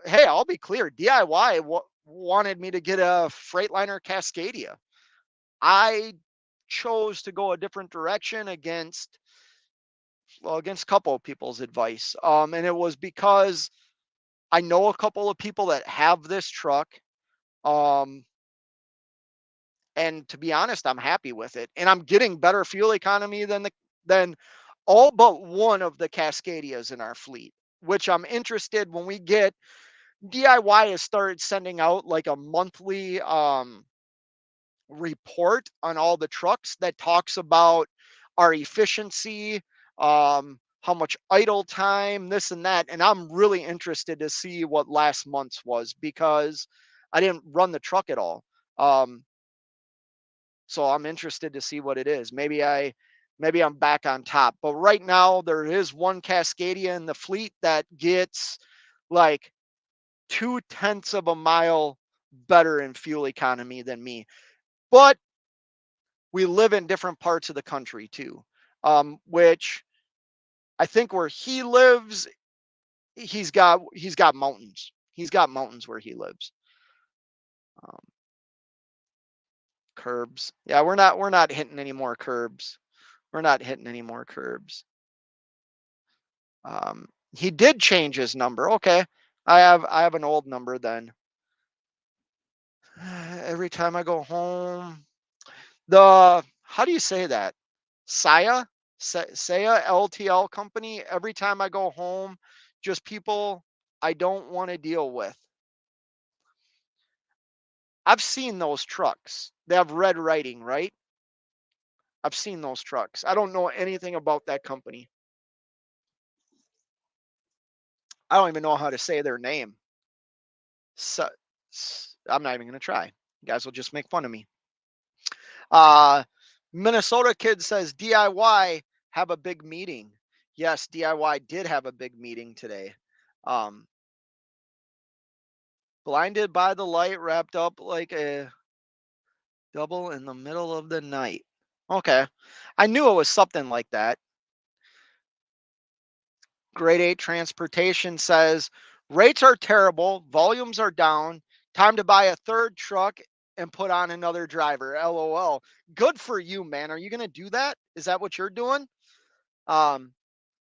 B: Hey, I'll be clear. DIY wanted me to get a Freightliner Cascadia. I chose to go a different direction against a couple of people's advice. And it was because I know a couple of people that have this truck. Um, and to be honest, I'm happy with it. And I'm getting better fuel economy than all but one of the Cascadias in our fleet, which I'm interested when we get. DIY has started sending out like a monthly report on all the trucks that talks about our efficiency, how much idle time, this and that. And I'm really interested to see what last month's was, because I didn't run the truck at all. Um, so I'm interested to see what it is. Maybe I'm back on top. But right now there is one Cascadia in the fleet that gets like 0.2 of a mile better in fuel economy than me. But we live in different parts of the country too, which I think where he lives, he's got mountains. He's got mountains where he lives. Um, Curbs. Yeah, we're not hitting any more curbs. We're not hitting any more curbs. He did change his number. Okay, I have an old number then. Every time I go home, how do you say that? Saya? Say a LTL company, every time I go home, just people I don't want to deal with. I've seen those trucks. They have red writing, right? I've seen those trucks. I don't know anything about that company. I don't even know how to say their name. So, I'm not even going to try. You guys will just make fun of me. Uh, Minnesota Kid says DIY have a big meeting. Yes, DIY did have a big meeting today. Um, Blinded by the light, wrapped up like a double in the middle of the night. Okay. I knew it was something like that. Grade 8 Transportation says rates are terrible, volumes are down, time to buy a third truck and put on another driver. LOL. Good for you, man. Are you going to do that? Is that what you're doing? Um,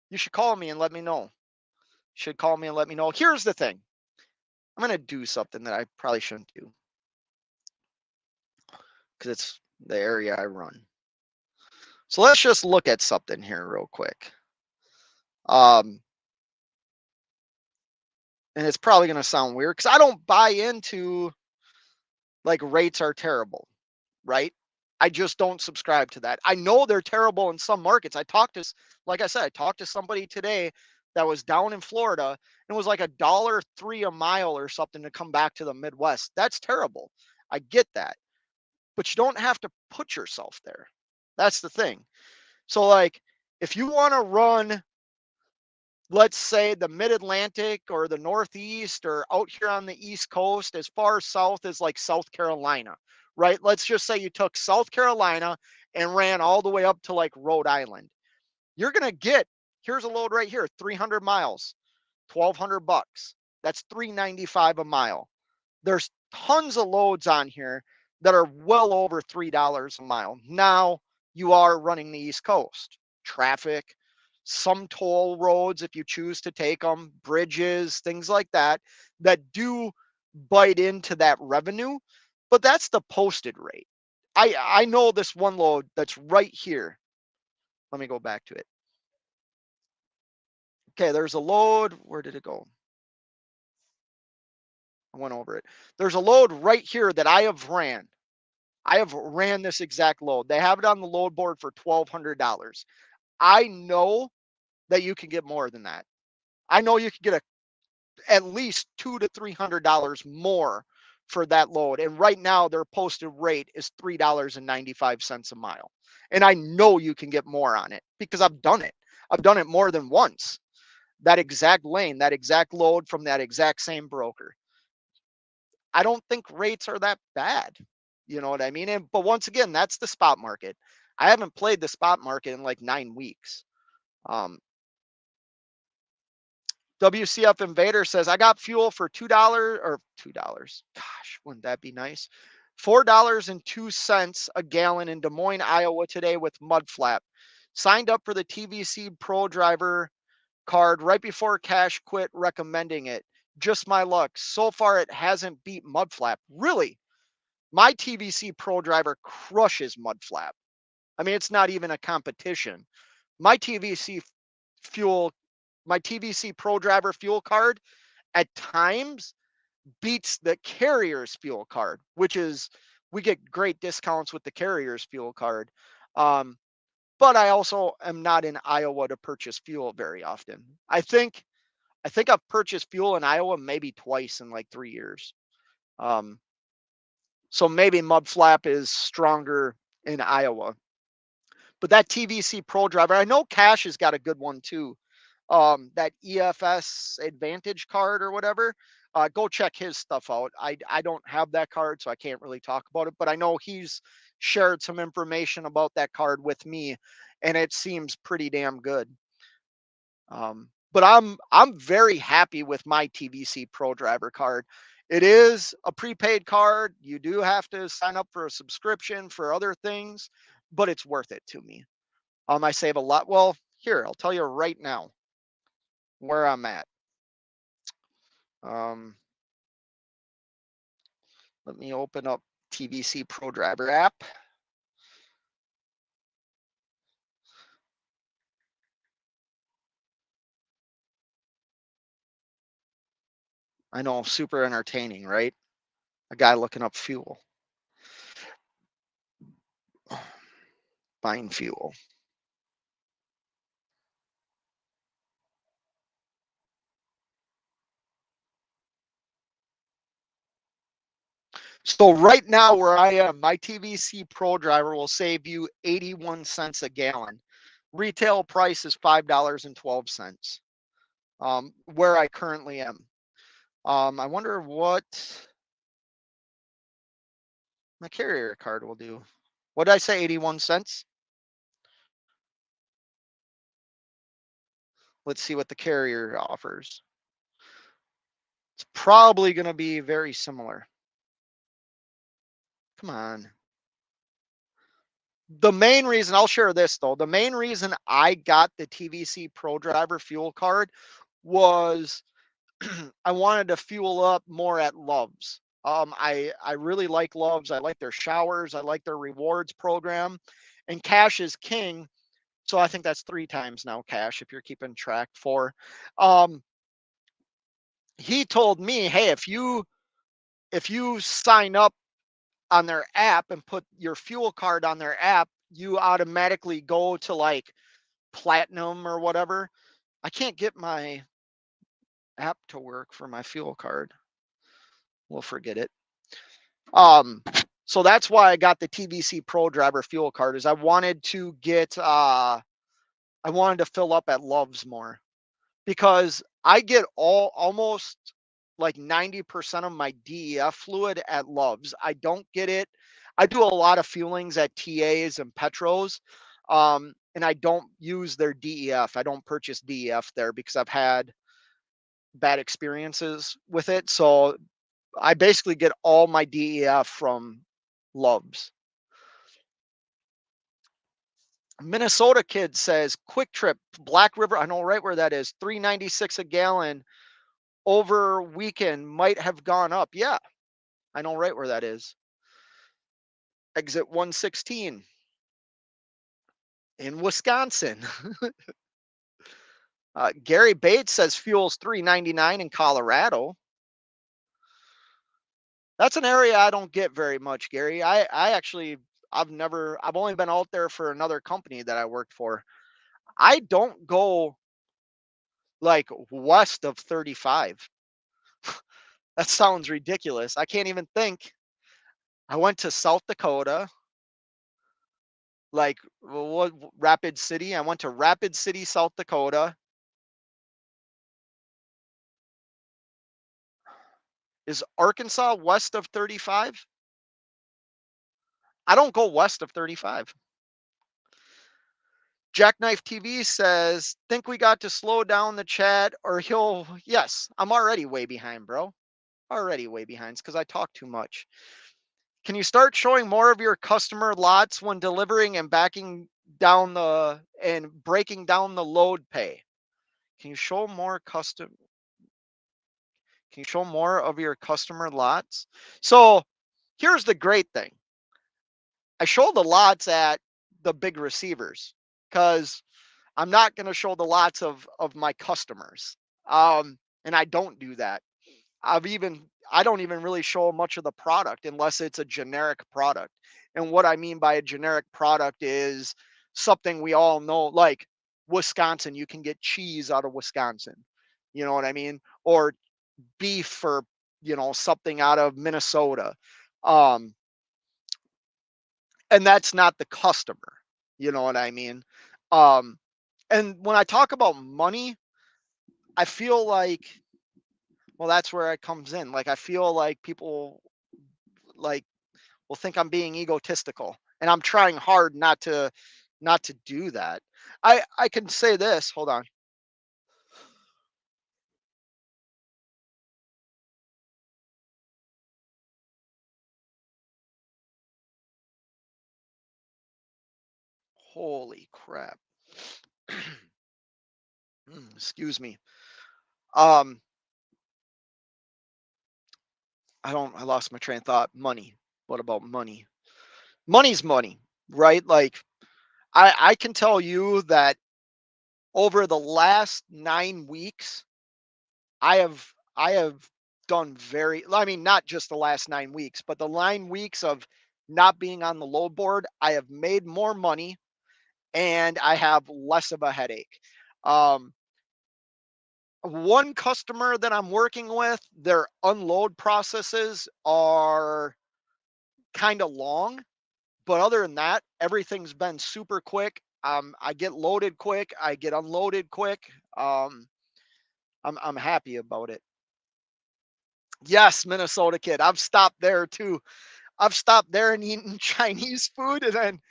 B: you should call me and let me know. Should call me and let me know. Here's the thing. I'm going to do something that I probably shouldn't do because it's the area I run. So let's just look at something here real quick. Um, and it's probably going to sound weird because I don't buy into like rates are terrible, right? I just don't subscribe to that. I know they're terrible in some markets. Like I said, I talked to somebody today that was down in Florida and it was like $1.03 a mile or something to come back to the Midwest. That's terrible. I get that, but you don't have to put yourself there. That's the thing. So, like, if you want to run, let's say the mid-Atlantic or the Northeast or out here on the East Coast, as far south as like South Carolina, right? Let's just say you took South Carolina and ran all the way up to like Rhode Island. You're going to get, here's a load right here, 300 miles, 1,200 bucks. That's 395 a mile. There's tons of loads on here that are well over $3 a mile. Now you are running the East Coast. Traffic, some toll roads if you choose to take them, bridges, things like that, that do bite into that revenue, but that's the posted rate. I know this one load that's right here. Let me go back to it. Okay, there's a load. Where did it go? I went over it. There's a load right here that I have ran. I have ran this exact load. They have it on the load board for $1,200. I know that you can get more than that. I know you can get at least $200 to $300 more for that load. And right now, their posted rate is $3.95 a mile. And I know you can get more on it because I've done it. I've done it more than once. That exact lane, that exact load from that exact same broker. I don't think rates are that bad. You know what I mean? But once again, that's the spot market. I haven't played the spot market in like 9 weeks. Um, WCF Invader says, I got fuel for $2 or $2. Gosh, wouldn't that be nice? $4.02 a gallon in Des Moines, Iowa today with Mudflap. Signed up for the TVC Pro Driver card right before Cash quit recommending it. Just my luck. So far, it hasn't beat Mudflap. Really? My TVC Pro Driver crushes Mudflap. I mean, it's not even a competition. My TVC fuel, my TVC Pro Driver fuel card at times beats the carrier's fuel card, which is we get great discounts with the carrier's fuel card. Um, but I also am not in Iowa to purchase fuel very often. I think I've purchased fuel in Iowa maybe twice in like 3 years. Um, so maybe Mudflap is stronger in Iowa. But that TVC Pro Driver, I know Cash has got a good one too. That EFS Advantage card or whatever. Go check his stuff out. I don't have that card, so I can't really talk about it. But I know he's shared some information about that card with me, and it seems pretty damn good. But I'm very happy with my TVC Pro Driver card. It is a prepaid card. You do have to sign up for a subscription for other things, but it's worth it to me. I save a lot. Well, here, I'll tell you right now where I'm at. Um, Let me open up TVC Pro Driver app. I know, super entertaining, right? A guy looking up fuel, buying fuel. So right now where I am, my TVC Pro Driver will save you 81 cents a gallon. Retail price is $5.12. Where I currently am. I wonder what my carrier card will do. What did I say? 81 cents? Let's see what the carrier offers. It's probably going to be very similar. Come on. The main reason, I'll share this though, the main reason I got the TVC Pro Driver fuel card was I wanted to fuel up more at Love's. I really like Love's. I like their showers. I like their rewards program, and Cash is king. So I think that's 3 times now, Cash, if you're keeping track. For, um, he told me, hey, if you sign up on their app and put your fuel card on their app, you automatically go to like platinum or whatever. I can't get my app to work for my fuel card. We'll forget it. Um, so that's why I got the TVC Pro Driver fuel card. Is I wanted to get I wanted to fill up at Love's more because I get almost like 90% of my DEF fluid at Love's. I don't get it. I do a lot of fuelings at TAs and Petros. And I don't use their DEF. I don't purchase DEF there because I've had bad experiences with it. So I basically get all my DEF from Love's. Minnesota kid says Quick Trip Black River. I know right where that is. 3.96 a gallon over weekend might have gone up. Yeah, I know right where that is. Exit 116 in Wisconsin. Gary Bates says fuel's 3.99 in Colorado. That's an area I don't get very much, Gary. I actually I've only been out there for another company that I worked for. I don't go like west of 35. That sounds ridiculous. I can't even think. I went to South Dakota, like what Rapid City. I went to Rapid City, South Dakota. Is Arkansas west of 35? I don't go west of 35. Jackknife TV says, think we got to slow down the chat or he'll. Yes, I'm already way behind, bro. Already way behind. It's because I talk too much. Can you start showing more of your customer lots when delivering and backing down the and breaking down the load pay? Can you show more custom? Can you show more of your customer lots? So here's the great thing. I show the lots at the big receivers because I'm not going to show the lots of my customers. And I don't do that. I don't even really show much of the product unless it's a generic product. And what I mean by a generic product is something we all know, like Wisconsin. You can get cheese out of Wisconsin. You know what I mean? Or beef for something out of Minnesota. Um, and that's not the customer. You know what I mean? Um, and when I talk about money, I feel like, well, that's where it comes in. Like I feel like people like will think I'm being egotistical, and I'm trying hard not to do that. I can say this. Hold on. Holy crap. Excuse me. Um, I lost my train of thought. Money. What about money? Money's money, right? Like I can tell you that over the last 9 weeks, I have done I mean, not just the last 9 weeks, but the 9 weeks of not being on the load board, I have made more money and I have less of a headache. Um, One customer that I'm working with, their unload processes are kind of long, but other than that, everything's been super quick. I get loaded quick, I get unloaded quick. Um, I'm happy about it. Yes, Minnesota kid. I've stopped there too. I've stopped there and eaten Chinese food, and then,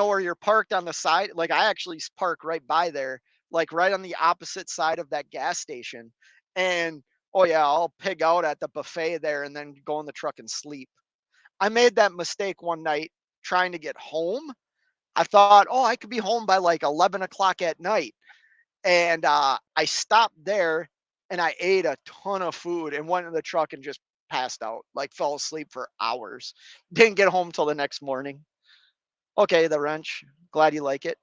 B: where you're parked on the side. Like I actually park right by there, like right on the opposite side of that gas station. And oh yeah, I'll pig out at the buffet there and then go in the truck and sleep. I made that mistake one night trying to get home. I thought, oh, I could be home by like 11 o'clock at night. And I stopped there and I ate a ton of food and went in the truck and just passed out, like fell asleep for hours. Didn't get home till the next morning. Okay, the wrench. Glad you like it.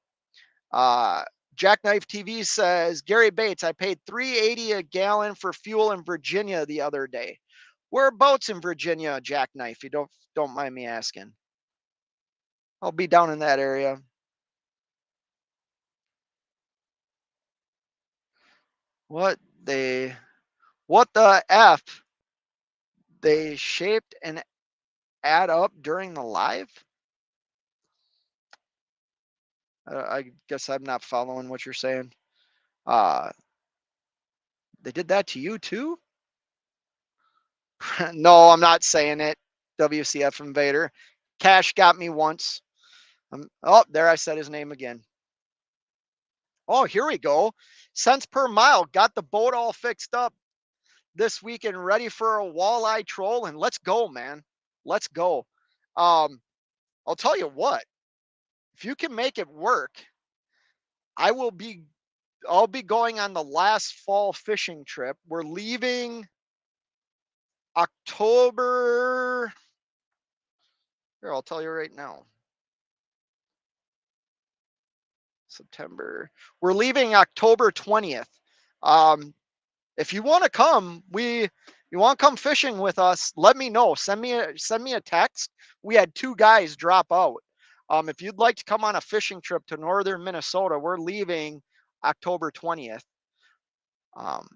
B: Uh, Jackknife TV says Gary Bates, I paid 3.80 a gallon for fuel in Virginia the other day. Whereabouts in Virginia, Jackknife? You don't mind me asking. I'll be down in that area. What they what the F? They shaped an add up during the live? I guess I'm not following what you're saying. Uh, they did that to you too? No, I'm not saying it. WCF Invader. Cash got me once. Oh, there I said his name again. Oh, here we go. Cents per mile. Got the boat all fixed up this weekend, ready for a walleye troll. And let's go, man. Let's go. Um, I'll tell you what. If you can make it work, I will be I'll be going on the last fall fishing trip. We're leaving October. Here, I'll tell you right now. September. We're leaving October 20th. Um, if you want to come, you want to come fishing with us, let me know. Send me a text. We had 2 guys drop out. If you'd like to come on a fishing trip to northern Minnesota, we're leaving October 20th. Um,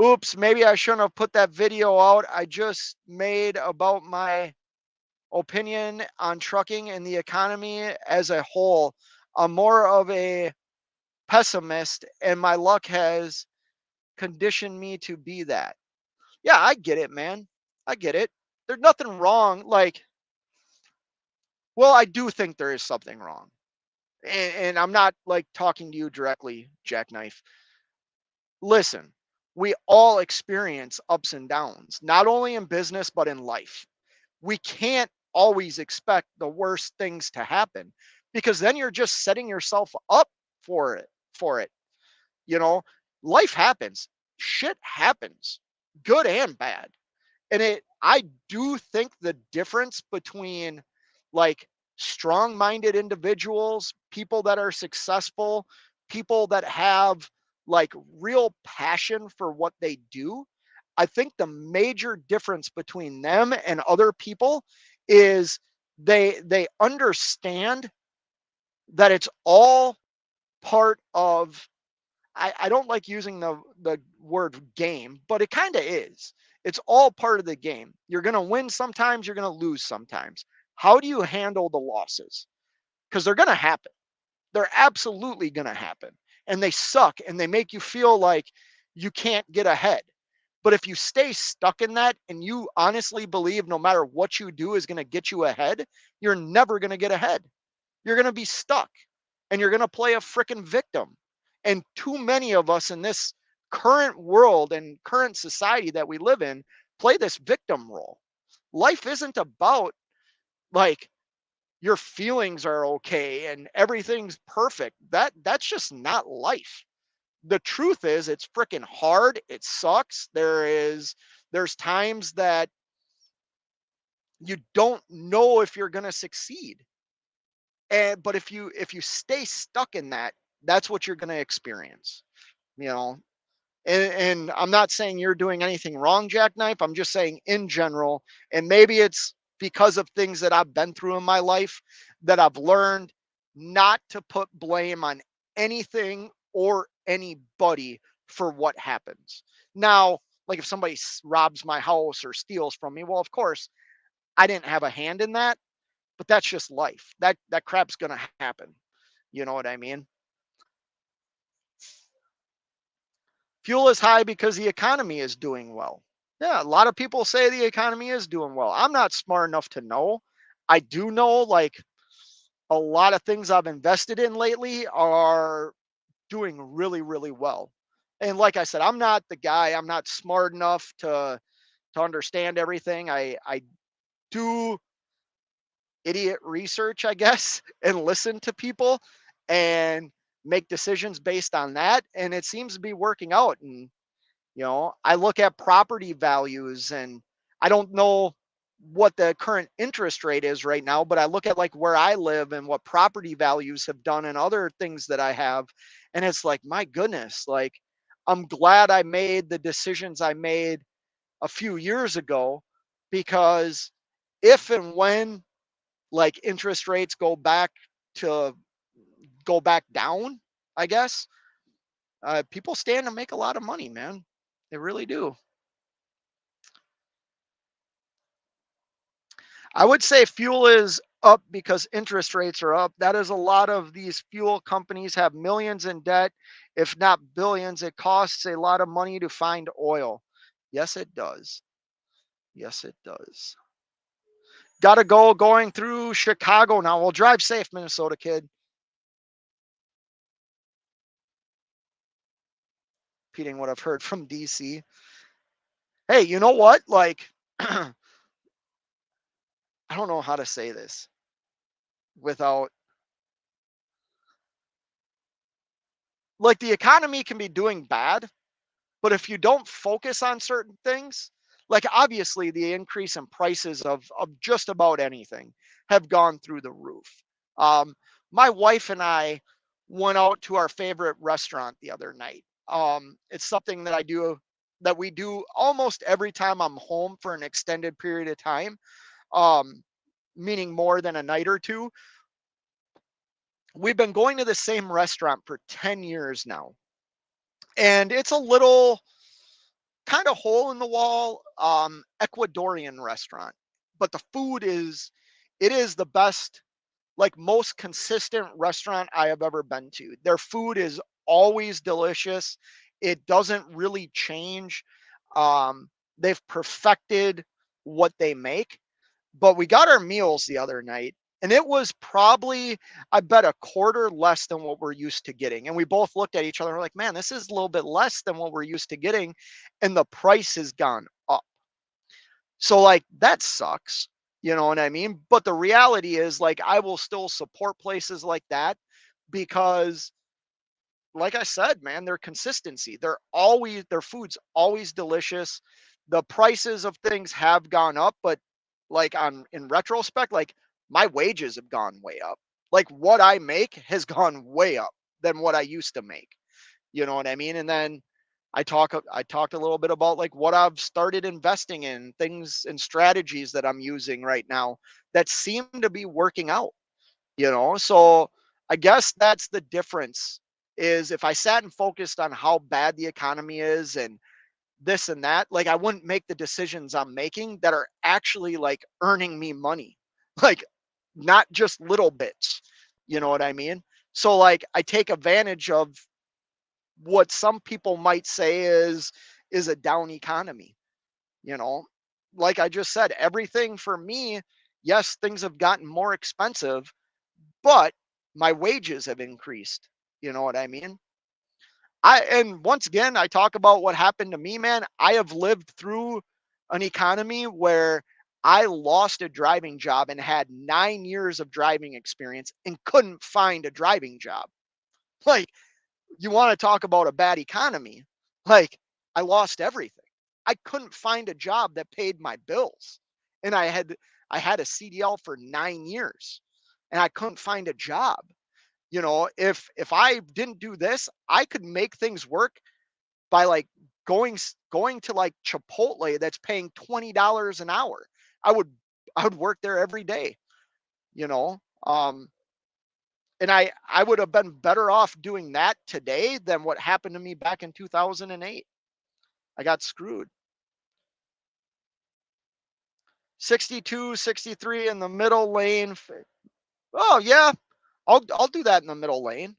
B: Oops, maybe I shouldn't have put that video out I just made about my opinion on trucking and the economy as a whole. I'm more of a pessimist, and my luck has conditioned me to be that. Yeah, I get it, man. I get it. There's nothing wrong. Like, well, I do think there is something wrong. And I'm not like talking to you directly, Jackknife. Listen, we all experience ups and downs, not only in business, but in life. We can't always expect the worst things to happen because then you're just setting yourself up for it. You know, life happens. Shit happens. Good and bad. And I do think the difference between like strong-minded individuals, people that are successful, people that have like real passion for what they do, I think the major difference between them and other people is they understand that it's all part of I don't like using the word game, but it kind of is. It's all part of the game. You're going to win sometimes, you're going to lose sometimes. How do you handle the losses? Because they're going to happen. They're absolutely going to happen. And they suck and they make you feel like you can't get ahead. But if you stay stuck in that and you honestly believe no matter what you do is going to get you ahead, you're never going to get ahead. You're going to be stuck and you're going to play a freaking victim. And too many of us in this current world and current society that we live in play this victim role. Life isn't about like your feelings are okay and everything's perfect. That's just not life. The truth is it's freaking hard. It sucks. There's times that you don't know if you're going to succeed. And but if you stay stuck in that, that's what you're going to experience. You know, And I'm not saying you're doing anything wrong, Jackknife. I'm just saying in general, and maybe it's because of things that I've been through in my life that I've learned not to put blame on anything or anybody for what happens. Now, like if somebody robs my house or steals from me, well, of course, I didn't have a hand in that, but that's just life. That crap's gonna happen. You know what I mean? Fuel is high because the economy is doing well. Yeah, a lot of people say the economy is doing well. I'm not smart enough to know. I do know like a lot of things I've invested in lately are doing really, really well. And like I said, I'm not the guy, I'm not smart enough to understand everything. I do idiot research, I guess, and listen to people and make decisions based on that. And it seems to be working out. And I look at property values and I don't know what the current interest rate is right now, but I look at like where I live and what property values have done and other things that I have. And it's like, my goodness, like I'm glad I made the decisions I made a few years ago because if and when like interest rates to go back down, I guess, people stand to make a lot of money, man. They really do. I would say fuel is up because interest rates are up. That is a lot of these fuel companies have millions in debt, if not billions. It costs a lot of money to find oil. Yes, it does. Yes, it does. Gotta go going through Chicago now. Well, drive safe, Minnesota kid. Repeating what I've heard from DC. Hey, you know what? Like, I don't know how to say this without like the economy can be doing bad, but if you don't focus on certain things, like obviously the increase in prices of just about anything have gone through the roof. Um, my wife and I went out to our favorite restaurant the other night. It's something that we do almost every time I'm home for an extended period of time, um, meaning more than a night or two. We've been going to the same restaurant for 10 years now. And it's a little kind of hole in the wall Ecuadorian restaurant, but the food is it is the best, like most consistent restaurant I have ever been to. Their food is always delicious. It doesn't really change. They've perfected what they make. But we got our meals the other night, and it was probably, I bet, a quarter less than what we're used to getting. And we both looked at each other and we're like, man, this is a little bit less than what we're used to getting. And the price has gone up. So, like, that sucks. You know what I mean? But the reality is, like, I will still support places like that because like I said, man, their consistency. Their food's always delicious. The prices of things have gone up, but like on in retrospect, like my wages have gone way up. Like what I make has gone way up than what I used to make. You know what I mean? And then I talked a little bit about like what I've started investing in, things and strategies that I'm using right now that seem to be working out, so I guess that's the difference is if I sat and focused on how bad the economy is and this and that, like I wouldn't make the decisions I'm making that are actually like earning me money, like not just little bits. You know what I mean? So like I take advantage of what some people might say is a down economy, you know. Like I just said, everything for me, yes, things have gotten more expensive, but my wages have increased. You know what I mean? And once again, I talk about what happened to me, man. I have lived through an economy where I lost a driving job and had 9 years of driving experience and couldn't find a driving job. Like, you want to talk about a bad economy? Like, I lost everything. I couldn't find a job that paid my bills. And I had a CDL for 9 years and I couldn't find a job. If I didn't do this, I could make things work by like going to like Chipotle that's paying $20 an hour. I would I would work there every day, you know. And I would have been better off doing that today than what happened to me back in 2008. I got screwed. 62, 63 in the middle lane. Oh yeah, I'll do that in the middle lane.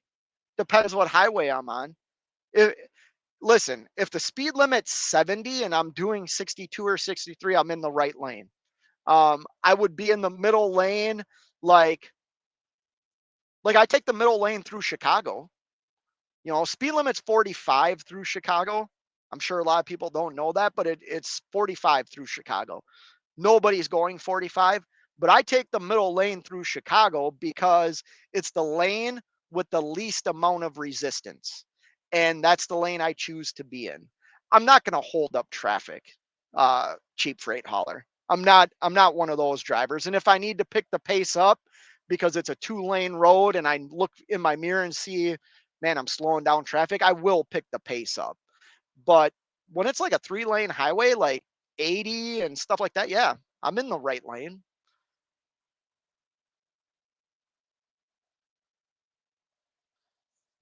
B: Depends what highway I'm on. If, listen, if the speed limit's 70 and I'm doing 62 or 63, I'm in the right lane. I would be in the middle lane, like I take the middle lane through Chicago. You know, speed limit's 45 through Chicago. I'm sure a lot of people don't know that, but it's 45 through Chicago. Nobody's going 45, but I take the middle lane through Chicago because it's the lane with the least amount of resistance. And that's the lane I choose to be in. I'm not going to hold up traffic, cheap freight hauler. I'm not one of those drivers. And if I need to pick the pace up because it's a 2-lane road and I look in my mirror and see, man, I'm slowing down traffic, I will pick the pace up. But when it's like a 3-lane highway, like 80 and stuff like that, yeah, I'm in the right lane.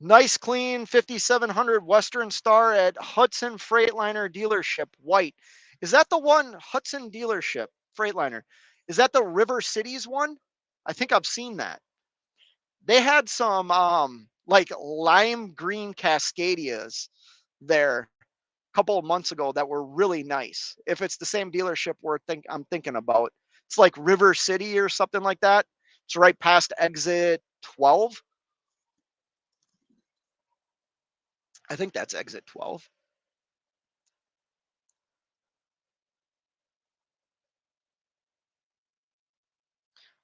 B: Nice clean 5700 Western Star at Hudson Freightliner dealership, white. Is that the one, Hudson dealership Freightliner? Is that the River Cities one? I think I've seen that. They had some like lime green Cascadias there a couple of months ago that were really nice. If it's the same dealership I'm thinking about. It's like River City or something like that. It's right past exit 12. I think that's exit 12.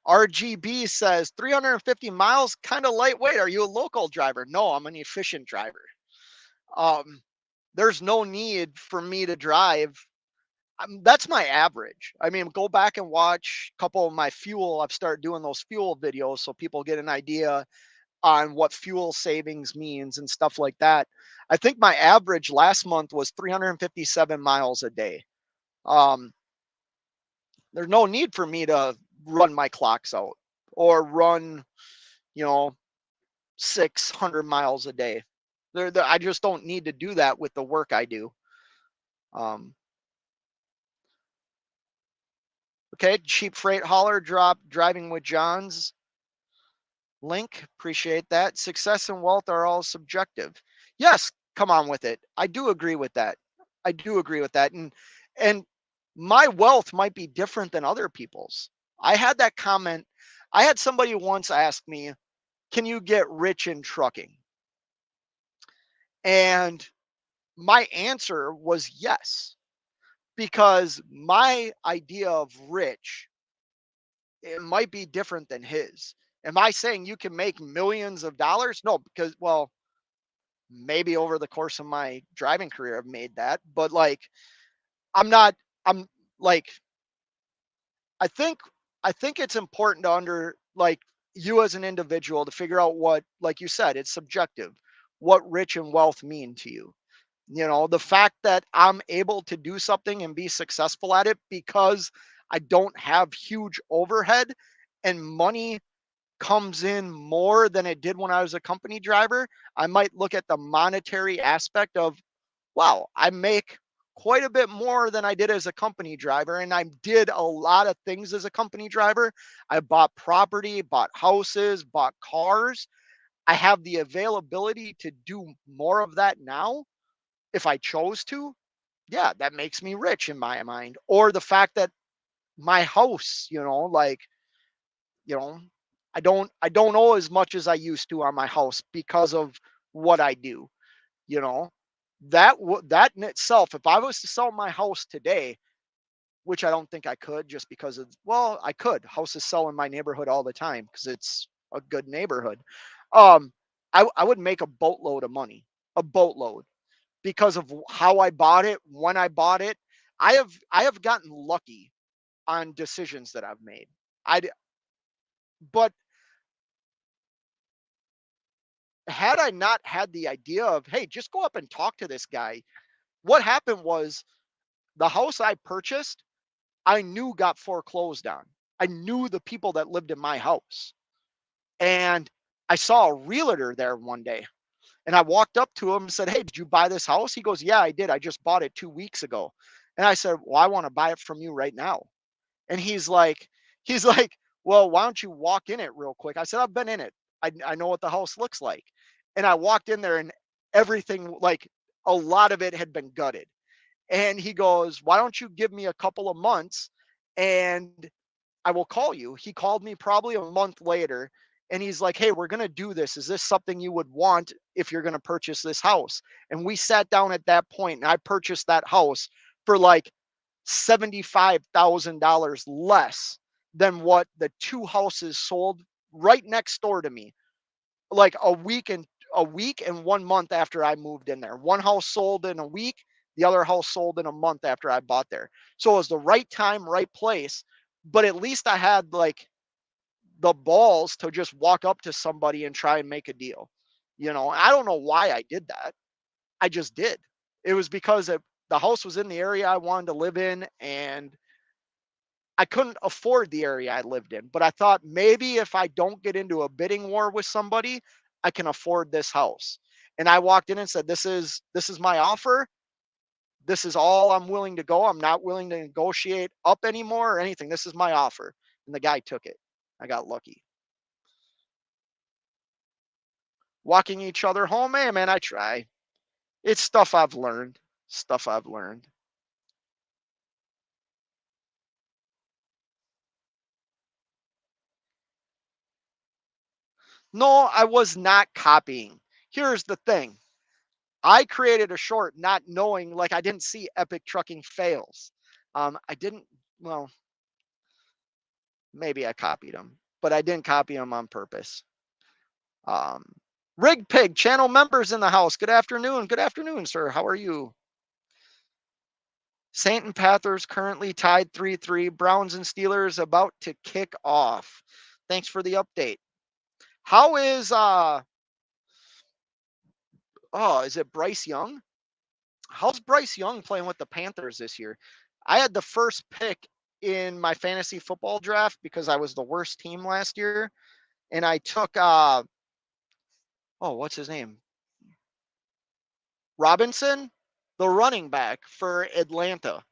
B: RGB says 350 miles, kind of lightweight. Are you a local driver? No, I'm an efficient driver. Um, there's no need for me to drive. That's my average. I mean, go back and watch a couple of my fuel. I've started doing those fuel videos so people get an idea on what fuel savings means and stuff like that. I think my average last month was 357 miles a day. Um, there's no need for me to run my clocks out or run, you know, 600 miles a day. I just don't need to do that with the work I do. Um, okay, cheap freight hauler drop driving with John's link. Appreciate that. Success and wealth are all subjective. Yes, come on with it. I do agree with that. I do agree with that. And my wealth might be different than other people's. I had that comment. I had somebody once ask me, "Can you get rich in trucking?" And my answer was yes, because my idea of rich, it might be different than his. Am I saying you can make millions of dollars? No, because, well, maybe over the course of my driving career I've made that, but like I'm not I'm like I think I think it's important to you as an individual to figure out what, like you said, it's subjective, what rich and wealth mean to you. You know, the fact that I'm able to do something and be successful at it because I don't have huge overhead and money comes in more than it did when I was a company driver, I might look at the monetary aspect of, wow, I make quite a bit more than I did as a company driver. And I did a lot of things as a company driver. I bought property, bought houses, bought cars. I have the availability to do more of that now if I chose to. Yeah, that makes me rich in my mind. Or the fact that my house, you know, I don't owe as much as I used to on my house because of what I do, you know. That in itself, if I was to sell my house today, which I don't think I could, just because of, well, I could. Houses sell in my neighborhood all the time because it's a good neighborhood. Um, I would make a boatload of money, a boatload, because of how I bought it, when I bought it. I have gotten lucky on decisions that I've made. I But had I not had the idea of, hey, just go up and talk to this guy, What happened was the house I purchased, I knew got foreclosed on. I knew the people that lived in my house. And I saw a realtor there one day. And I walked up to him and said, "Hey, did you buy this house?" He goes, "Yeah, I did. I just bought it 2 weeks ago." And I said, "Well, I want to buy it from you right now." And he's like, "Well, why don't you walk in it real quick?" I said, "I've been in it. I know what the house looks like." And I walked in there and everything, like a lot of it had been gutted. And he goes, "Why don't you give me a couple of months and I will call you." He called me probably a month later and he's like, "Hey, we're going to do this. Is this something you would want if you're going to purchase this house?" And we sat down at that point and I purchased that house for like $75,000 less than what the two houses sold right next door to me, like a week and 1 month after I moved in there. One house sold in a week, the other house sold in a month after I bought there. So it was the right time, right place. But at least I had like the balls to just walk up to somebody and try and make a deal. I don't know why I did that. I just did. It was because the house was in the area I wanted to live in, and I couldn't afford the area I lived in. But I thought maybe if I don't get into a bidding war with somebody, I can afford this house. And I walked in and said, "This is my offer. This is all I'm willing to go. I'm not willing to negotiate up anymore or anything. This is my offer." And the guy took it. I got lucky. Walking each other home, hey man, I try. It's stuff I've learned. Stuff I've learned. No, I was not copying. Here's the thing. I created a short not knowing, like I didn't see Epic Trucking fails. I didn't, well, maybe I copied them, but I didn't copy them on purpose. Um, Rig Pig channel members in the house. Good afternoon. Good afternoon, sir. How are you? Saint and Panthers currently tied 3-3. Browns and Steelers about to kick off. Thanks for the update. How is is it Bryce Young? How's Bryce Young playing with the Panthers this year? I had the first pick in my fantasy football draft because I was the worst team last year, and I took what's his name? Robinson, the running back for Atlanta.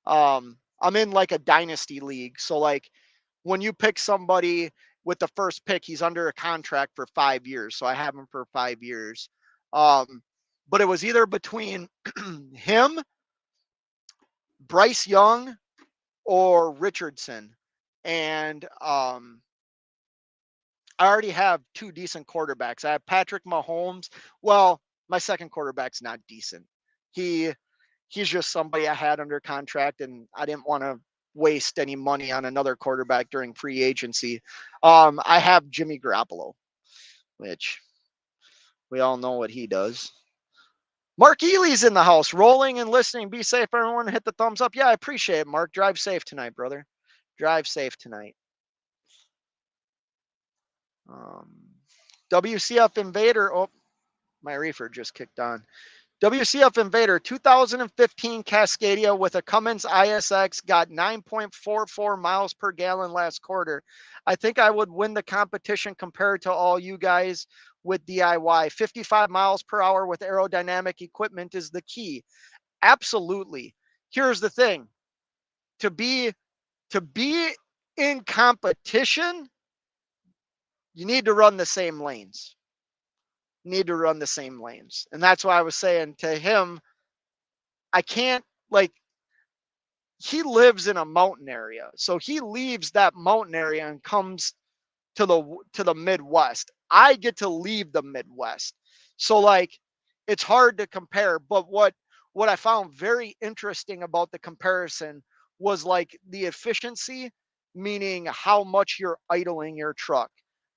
B: I'm in like a dynasty league, so like when you pick somebody with the first pick, he's under a contract for 5 years, so I have him for 5 years. Um, but it was either between him, Bryce Young, or Richardson. And I already have two decent quarterbacks. I have Patrick Mahomes. Well, my second quarterback's not decent. He he's just somebody I had under contract, and I didn't want to waste any money on another quarterback during free agency. I have Jimmy Garoppolo, which we all know what he does. Mark Ely's in the house, rolling and listening. Be safe, everyone. Hit the thumbs up. Yeah, I appreciate it, Mark. Drive safe tonight, brother. Drive safe tonight. Um, WCF Invader. Oh, my reefer just kicked on. WCF Invader 2015 Cascadia with a Cummins ISX got 9.44 miles per gallon last quarter. I think I would win the competition compared to all you guys with DIY. 55 miles per hour with aerodynamic equipment is the key. Absolutely. Here's the thing. To be in competition, you need to run the same lanes. Need to run the same lanes. And that's why I was saying to him, I can't, like, he lives in a mountain area. So he leaves that mountain area and comes to the Midwest. I get to leave the Midwest. So like it's hard to compare, but what I found very interesting about the comparison was like the efficiency, meaning how much you're idling your truck.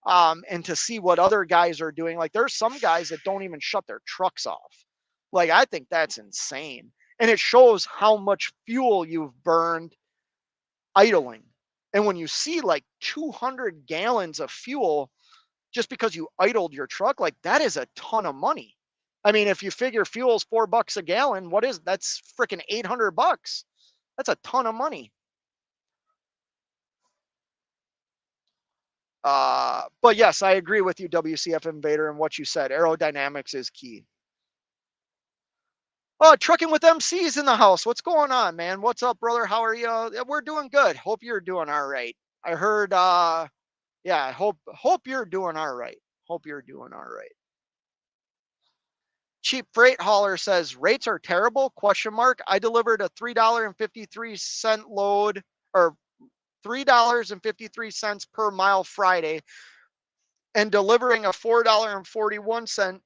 B: And to see what other guys are doing. Like there's some guys that don't even shut their trucks off. Like I think that's insane. And it shows how much fuel you've burned idling. And when you see like 200 gallons of fuel just because you idled your truck, like that is a ton of money. I mean, if you figure fuel's $4 a gallon, that's freaking $800. That's a ton of money. But yes, I agree with you, WCF Invader, and what you said. Aerodynamics is key. Oh, trucking with MC's in the house. What's going on, man? What's up, brother? How are you? Yeah, we're doing good. Hope you're doing all right. I heard yeah, I hope you're doing all right. Hope you're doing all right. Cheap freight hauler says rates are terrible? Question mark. I delivered a $3.53 load or $3.53 per mile Friday and delivering a $4.41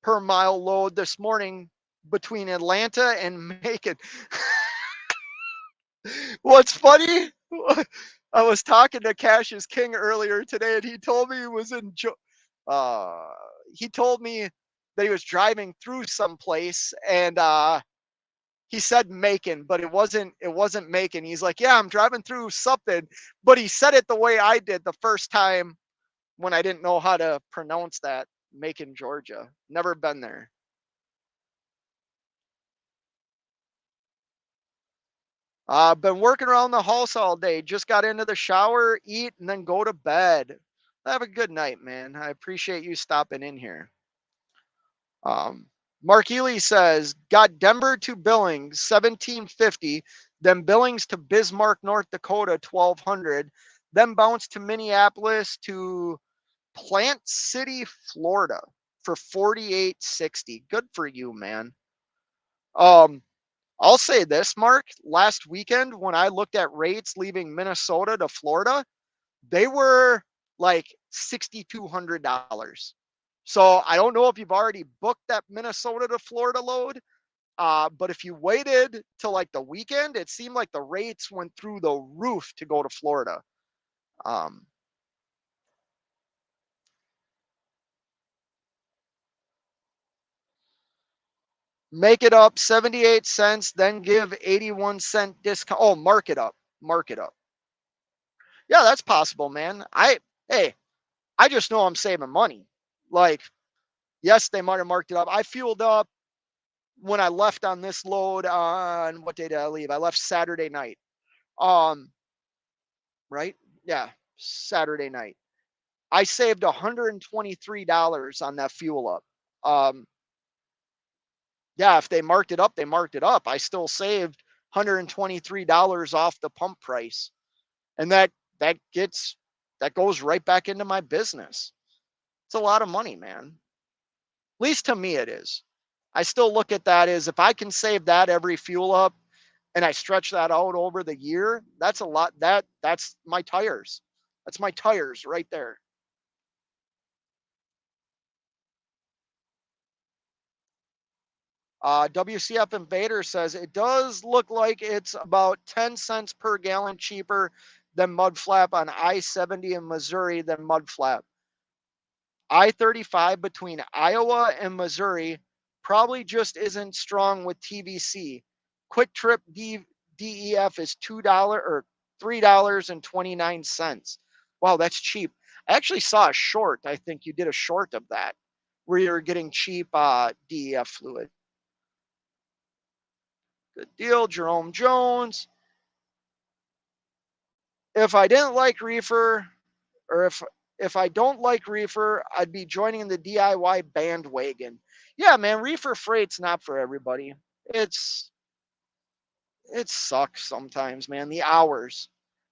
B: per mile load this morning between Atlanta and Macon. What's funny? I was talking to Cassius King earlier today, and he told me he was uh, he told me that he was driving through someplace, and he said Macon, but it wasn't Macon. He's like, yeah, I'm driving through something, but he said it the way I did the first time when I didn't know how to pronounce that. Macon, Georgia. Never been there. Been working around the house all day. Just got into the shower, eat, and then go to bed. Have a good night, man. I appreciate you stopping in here. Um, Mark Ely says, got Denver to Billings, 1750, then Billings to Bismarck, North Dakota, 1200, then bounced to Minneapolis to Plant City, Florida for 4860. Good for you, man. Um, I'll say this, Mark. Last weekend, when I looked at rates leaving Minnesota to Florida, they were like $6,200. So I don't know if you've already booked that Minnesota to Florida load, but if you waited till like the weekend, it seemed like the rates went through the roof to go to Florida. Um, make it up 78 cents, then give 81-cent discount. Oh, mark it up. Mark it up. Yeah, that's possible, man. Hey, I just know I'm saving money. Like, yes, they might have marked it up. I fueled up when I left on this load on what day did I leave? I left Saturday night. Um, right? Yeah, Saturday night. I saved $123 on that fuel up. Um, yeah, if they marked it up, they marked it up. I still saved $123 off the pump price. And that gets that goes right back into my business. It's a lot of money, man. At least to me it is. I still look at that as if I can save that every fuel up and I stretch that out over the year, that's a lot. That's my tires. That's my tires right there. WCF Invader says it does look like it's about 10 cents per gallon cheaper than mud flap on I-70 in Missouri than mud flap. I-35 between Iowa and Missouri probably just isn't strong with TVC. Quick Trip DEF is $2 or $3.29. Wow, that's cheap. I actually saw a short. I think you did a short of that where you're getting cheap DEF fluid. Good deal, Jerome Jones. If I didn't like reefer, or if I don't like reefer, I'd be joining the DIY bandwagon. Yeah, man, reefer freight's not for everybody. It's it sucks sometimes, man. The hours.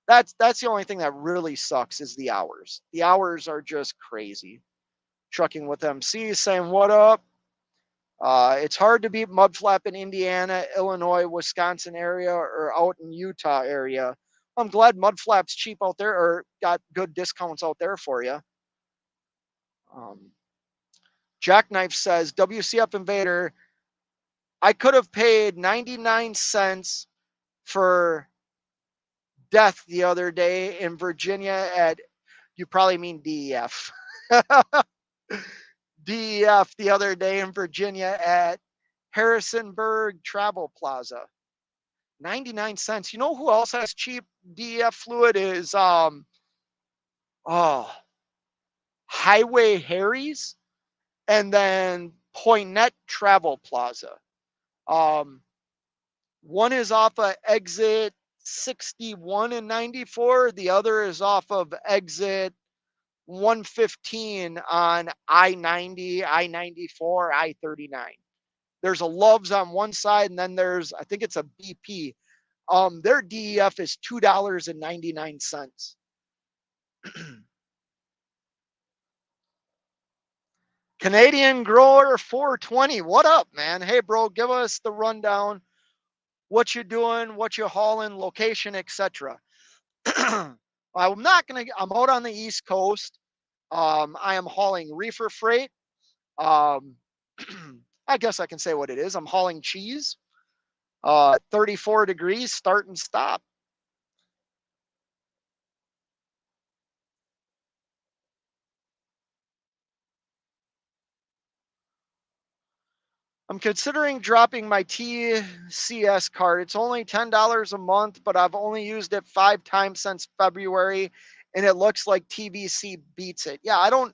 B: That's the only thing that really sucks is the hours. The hours are just crazy. Trucking with MC saying what up? It's hard to beat mudflap in Indiana, Illinois, Wisconsin area, or out in Utah area. I'm glad mudflap's cheap out there or got good discounts out there for you. Um, Jackknife says, WCF Invader, I could have paid 99 cents for death the other day in Virginia at, you probably mean DEF. DEF the other day in Virginia at Harrisonburg Travel Plaza. 99 cents. You know who else has cheap DEF fluid is oh Highway Harry's and then Poinet Travel Plaza. Um, One is off of exit 61 and 94. The other is off of exit 115 on I 90, I 94, I 39. There's a Love's on one side, and then there's, I think it's a BP. Their DEF is $2.99. Canadian Grower 420. What up, man? Hey, bro, give us the rundown. What you doing? What you hauling? Location, etc. I'm not gonna. I'm out on the East Coast. I am hauling reefer freight. Um, I guess I can say what it is. I'm hauling cheese. 34 degrees, start and stop. I'm considering dropping my TCS card. It's only $10 a month, but I've only used it 5 times since February, and it looks like TVC beats it. Yeah, I don't.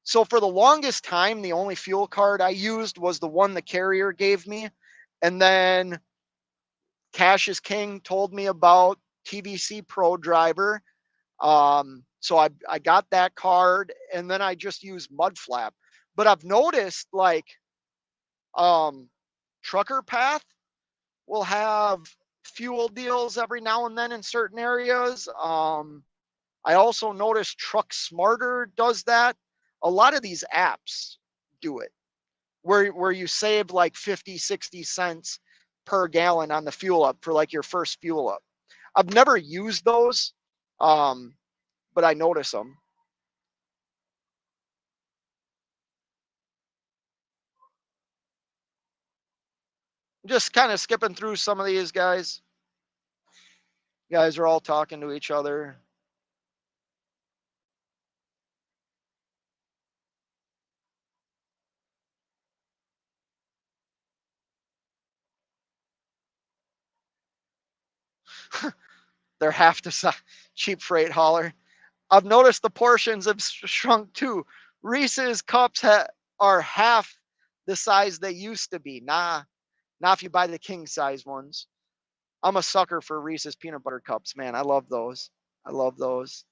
B: So for the longest time, the only fuel card I used was the one the carrier gave me, and then Cash is King told me about TVC Pro Driver. So I got that card, and then I just use Mudflap. But I've noticed like um, Trucker Path will have fuel deals every now and then in certain areas. I also noticed Truck Smarter does that. A lot of these apps do it where you save like 50, 60 cents per gallon on the fuel up for like your first fuel up. I've never used those, um, but I notice them. Just kind of skipping through some of these guys. You guys are all talking to each other. They're half the size. Cheap freight hauler. I've noticed the portions have shrunk too. Reese's cups are half the size they used to be. Nah, not if you buy the king size ones. I'm a sucker for Reese's peanut butter cups, man. I love those. I love those.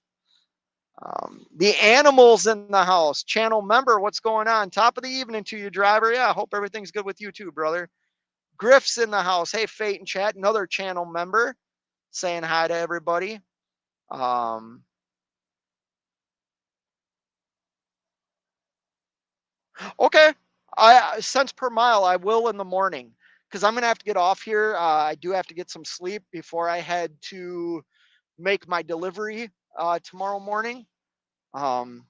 B: The animals in the house. Channel member, what's going on? Top of the evening to you, driver. Yeah, I hope everything's good with you too, brother. Griff's in the house. Hey, Fate and Chat, another channel member saying hi to everybody. Um, okay. Cents per mile, I will in the morning because I'm gonna have to get off here. I do have to get some sleep before I head to make my delivery tomorrow morning. Um,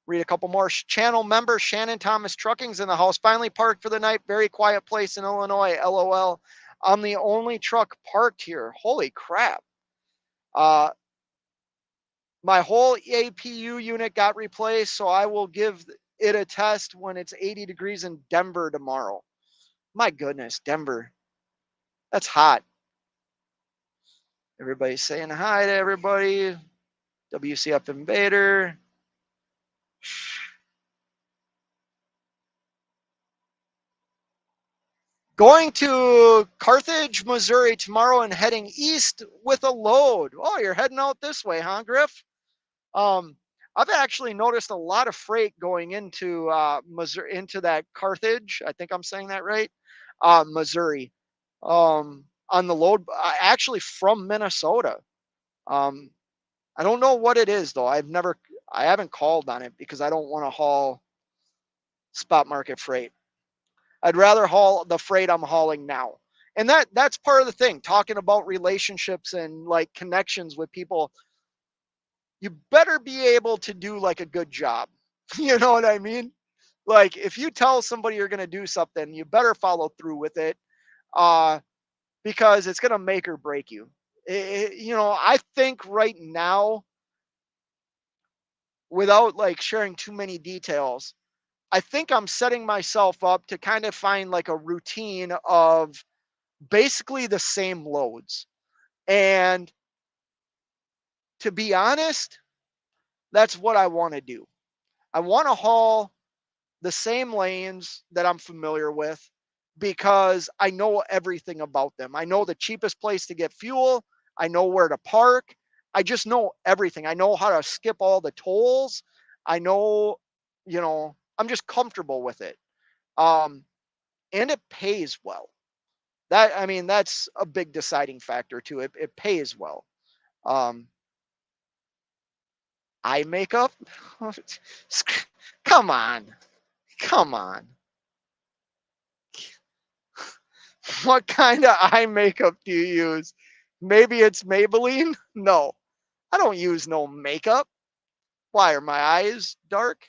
B: Read a couple more. Channel member Shannon Thomas Trucking's in the house. Finally parked for the night. Very quiet place in Illinois. LOL. I'm the only truck parked here. Holy crap. Uh, my whole APU unit got replaced, so I will give it a test when it's 80 degrees in Denver tomorrow. My goodness, Denver. That's hot. Everybody's saying hi to everybody. WCF Invader. Going to Carthage, Missouri tomorrow and heading east with a load. Oh, you're heading out this way, huh, Griff? Um, I've actually noticed a lot of freight going into Missouri, into that Carthage. I think I'm saying that right. Missouri. On the load, actually from Minnesota. Um, I don't know what it is though. I haven't called on it because I don't want to haul spot market freight. I'd rather haul the freight I'm hauling now. And that's part of the thing, talking about relationships and like connections with people. You better be able to do like a good job. You know what I mean? Like if you tell somebody you're going to do something, you better follow through with it uh because it's going to make or break you. I think right now, without like sharing too many details, I think I'm setting myself up to kind of find like a routine of basically the same loads. And to be honest, that's what I want to do. I want to haul the same lanes that I'm familiar with because I know everything about them. I know the cheapest place to get fuel. I know where to park. I just know everything. I know how to skip all the tolls. I know, I'm just comfortable with it. Um, and it pays well. That's a big deciding factor too. It pays well. Um, eye makeup? Come on. Come on. What kind of eye makeup do you use? Maybe it's Maybelline? No, I don't use no makeup. Why are my eyes dark?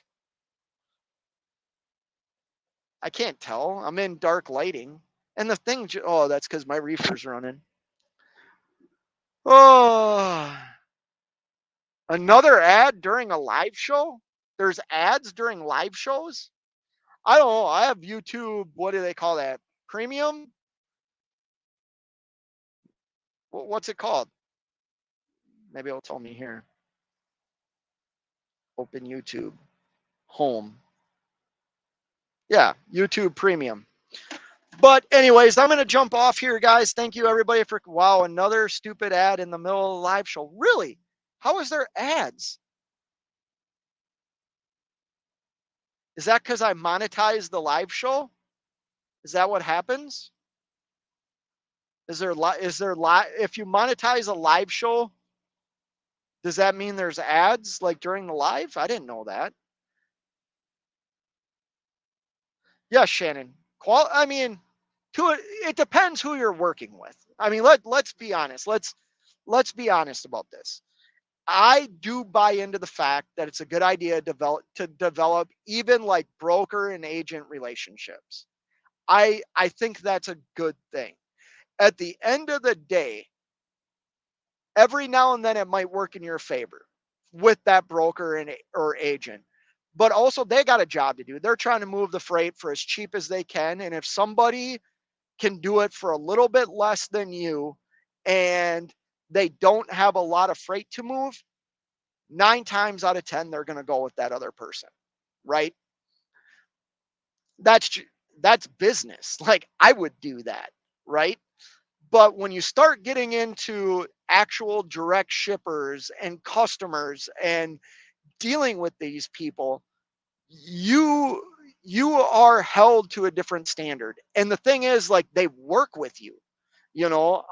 B: I can't tell. I'm in dark lighting. And the thing, oh, that's because my reefer's running. Oh, another ad during a live show? There's ads during live shows? I don't know. I have YouTube. What do they call that? Premium? What's it called? Maybe it'll tell me here. Open YouTube. Home. Yeah, YouTube Premium. But anyways, I'm going to jump off here, guys. Thank you, everybody, for, wow, another stupid ad in the middle of the live show. Really? How is there ads? Is that because I monetize the live show? Is that what happens? Is there if you monetize a live show, does that mean there's ads like during the live? I didn't know that. Yeah, Shannon. It depends who you're working with. Let's be honest. Let's be honest about this. I do buy into the fact that it's a good idea to develop even like broker and agent relationships. I think that's a good thing. At the end of the day, every now and then it might work in your favor with that broker or agent. But also they got a job to do. They're trying to move the freight for as cheap as they can. And if somebody can do it for a little bit less than you and they don't have a lot of freight to move, 9 times out of 10, they're going to go with that other person, right? That's that's business. Like I would do that, right? But when you start getting into actual direct shippers and customers and dealing with these people, you you are held to a different standard. And the thing is, like, they work with you, you know.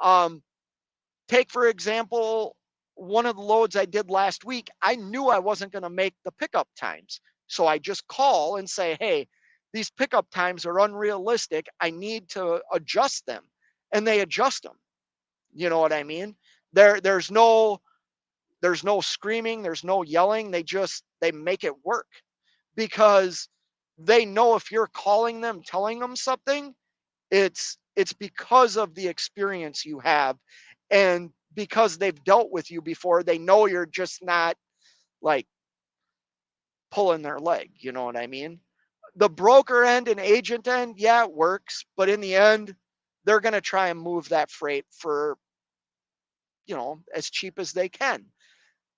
B: Take for example, one of the loads I did last week, I knew I wasn't going to make the pickup times. So I just call and say, hey, these pickup times are unrealistic. I need to adjust them. And they adjust them. You know what I mean? There's no screaming, there's no yelling. They make it work because they know if you're calling them, telling them something, it's because of the experience you have and because they've dealt with you before. They know you're just not like pulling their leg. You know what I mean? The broker end and agent end, yeah, it works, but in the end, they're going to try and move that freight for, as cheap as they can.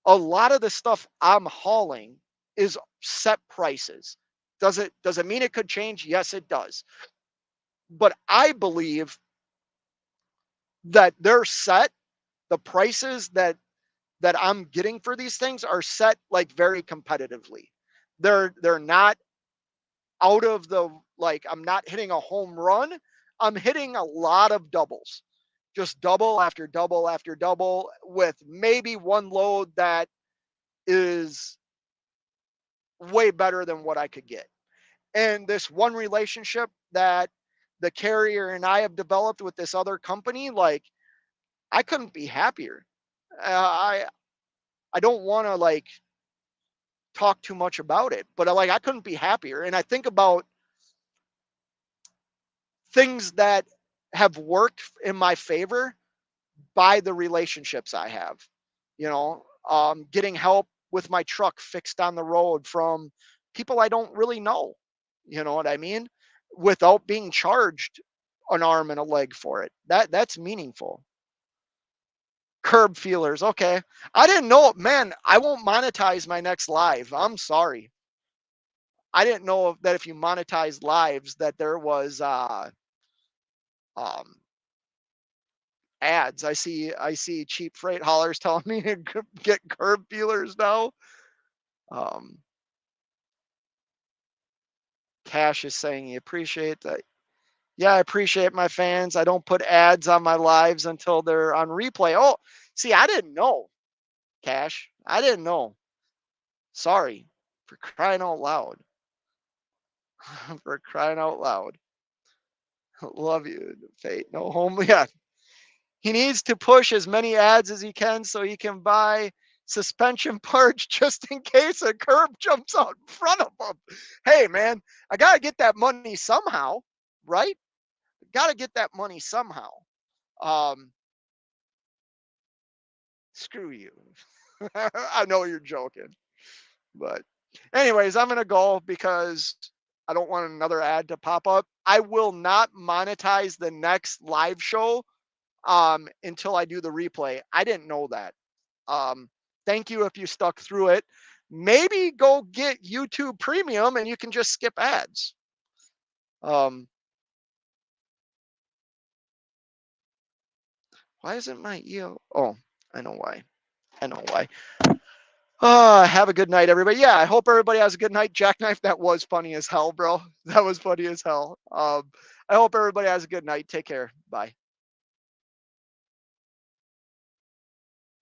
B: A lot of the stuff I'm hauling is set prices. Does it mean it could change? Yes, it does. But I believe that they're set. The prices that I'm getting for these things are set like very competitively. They're not out of the, like, I'm not hitting a home run. I'm hitting a lot of doubles. Just double after double after double with maybe one load that is way better than what I could get. And this one relationship that the carrier and I have developed with this other company, like, I couldn't be happier. I don't want to like talk too much about it, but like I couldn't be happier. And I think about things that have worked in my favor by the relationships I have. Getting help with my truck fixed on the road from people I don't really know. You know what I mean? Without being charged an arm and a leg for it. That's meaningful. Curb feelers. Okay. I didn't know, man. I won't monetize my next live. I'm sorry. I didn't know that if you monetize lives that there was um ads. I see cheap freight haulers telling me to get curb feelers now. Um, Cash is saying he appreciate that. Yeah, I appreciate my fans. I don't put ads on my lives until they're on replay. Oh, see, I didn't know, Cash. I didn't know. Sorry, for crying out loud. For crying out loud. Love you, Fate. No home. Yeah, he needs to push as many ads as he can so he can buy suspension parts just in case a curb jumps out in front of him. Hey, man, I got to get that money somehow, right? Got to get that money somehow. Um, Screw you. I know you're joking, but anyways, I'm going to go because I don't want another ad to pop up. I will not monetize the next live show until I do the replay. I didn't know that. Um, Thank you if you stuck through it. Maybe go get YouTube Premium and you can just skip ads. Um, why isn't my EO? Oh, I know why. I know why. Have a good night, everybody. Yeah, I hope everybody has a good night. Jackknife, that was funny as hell, bro. That was funny as hell. I hope everybody has a good night. Take care. Bye.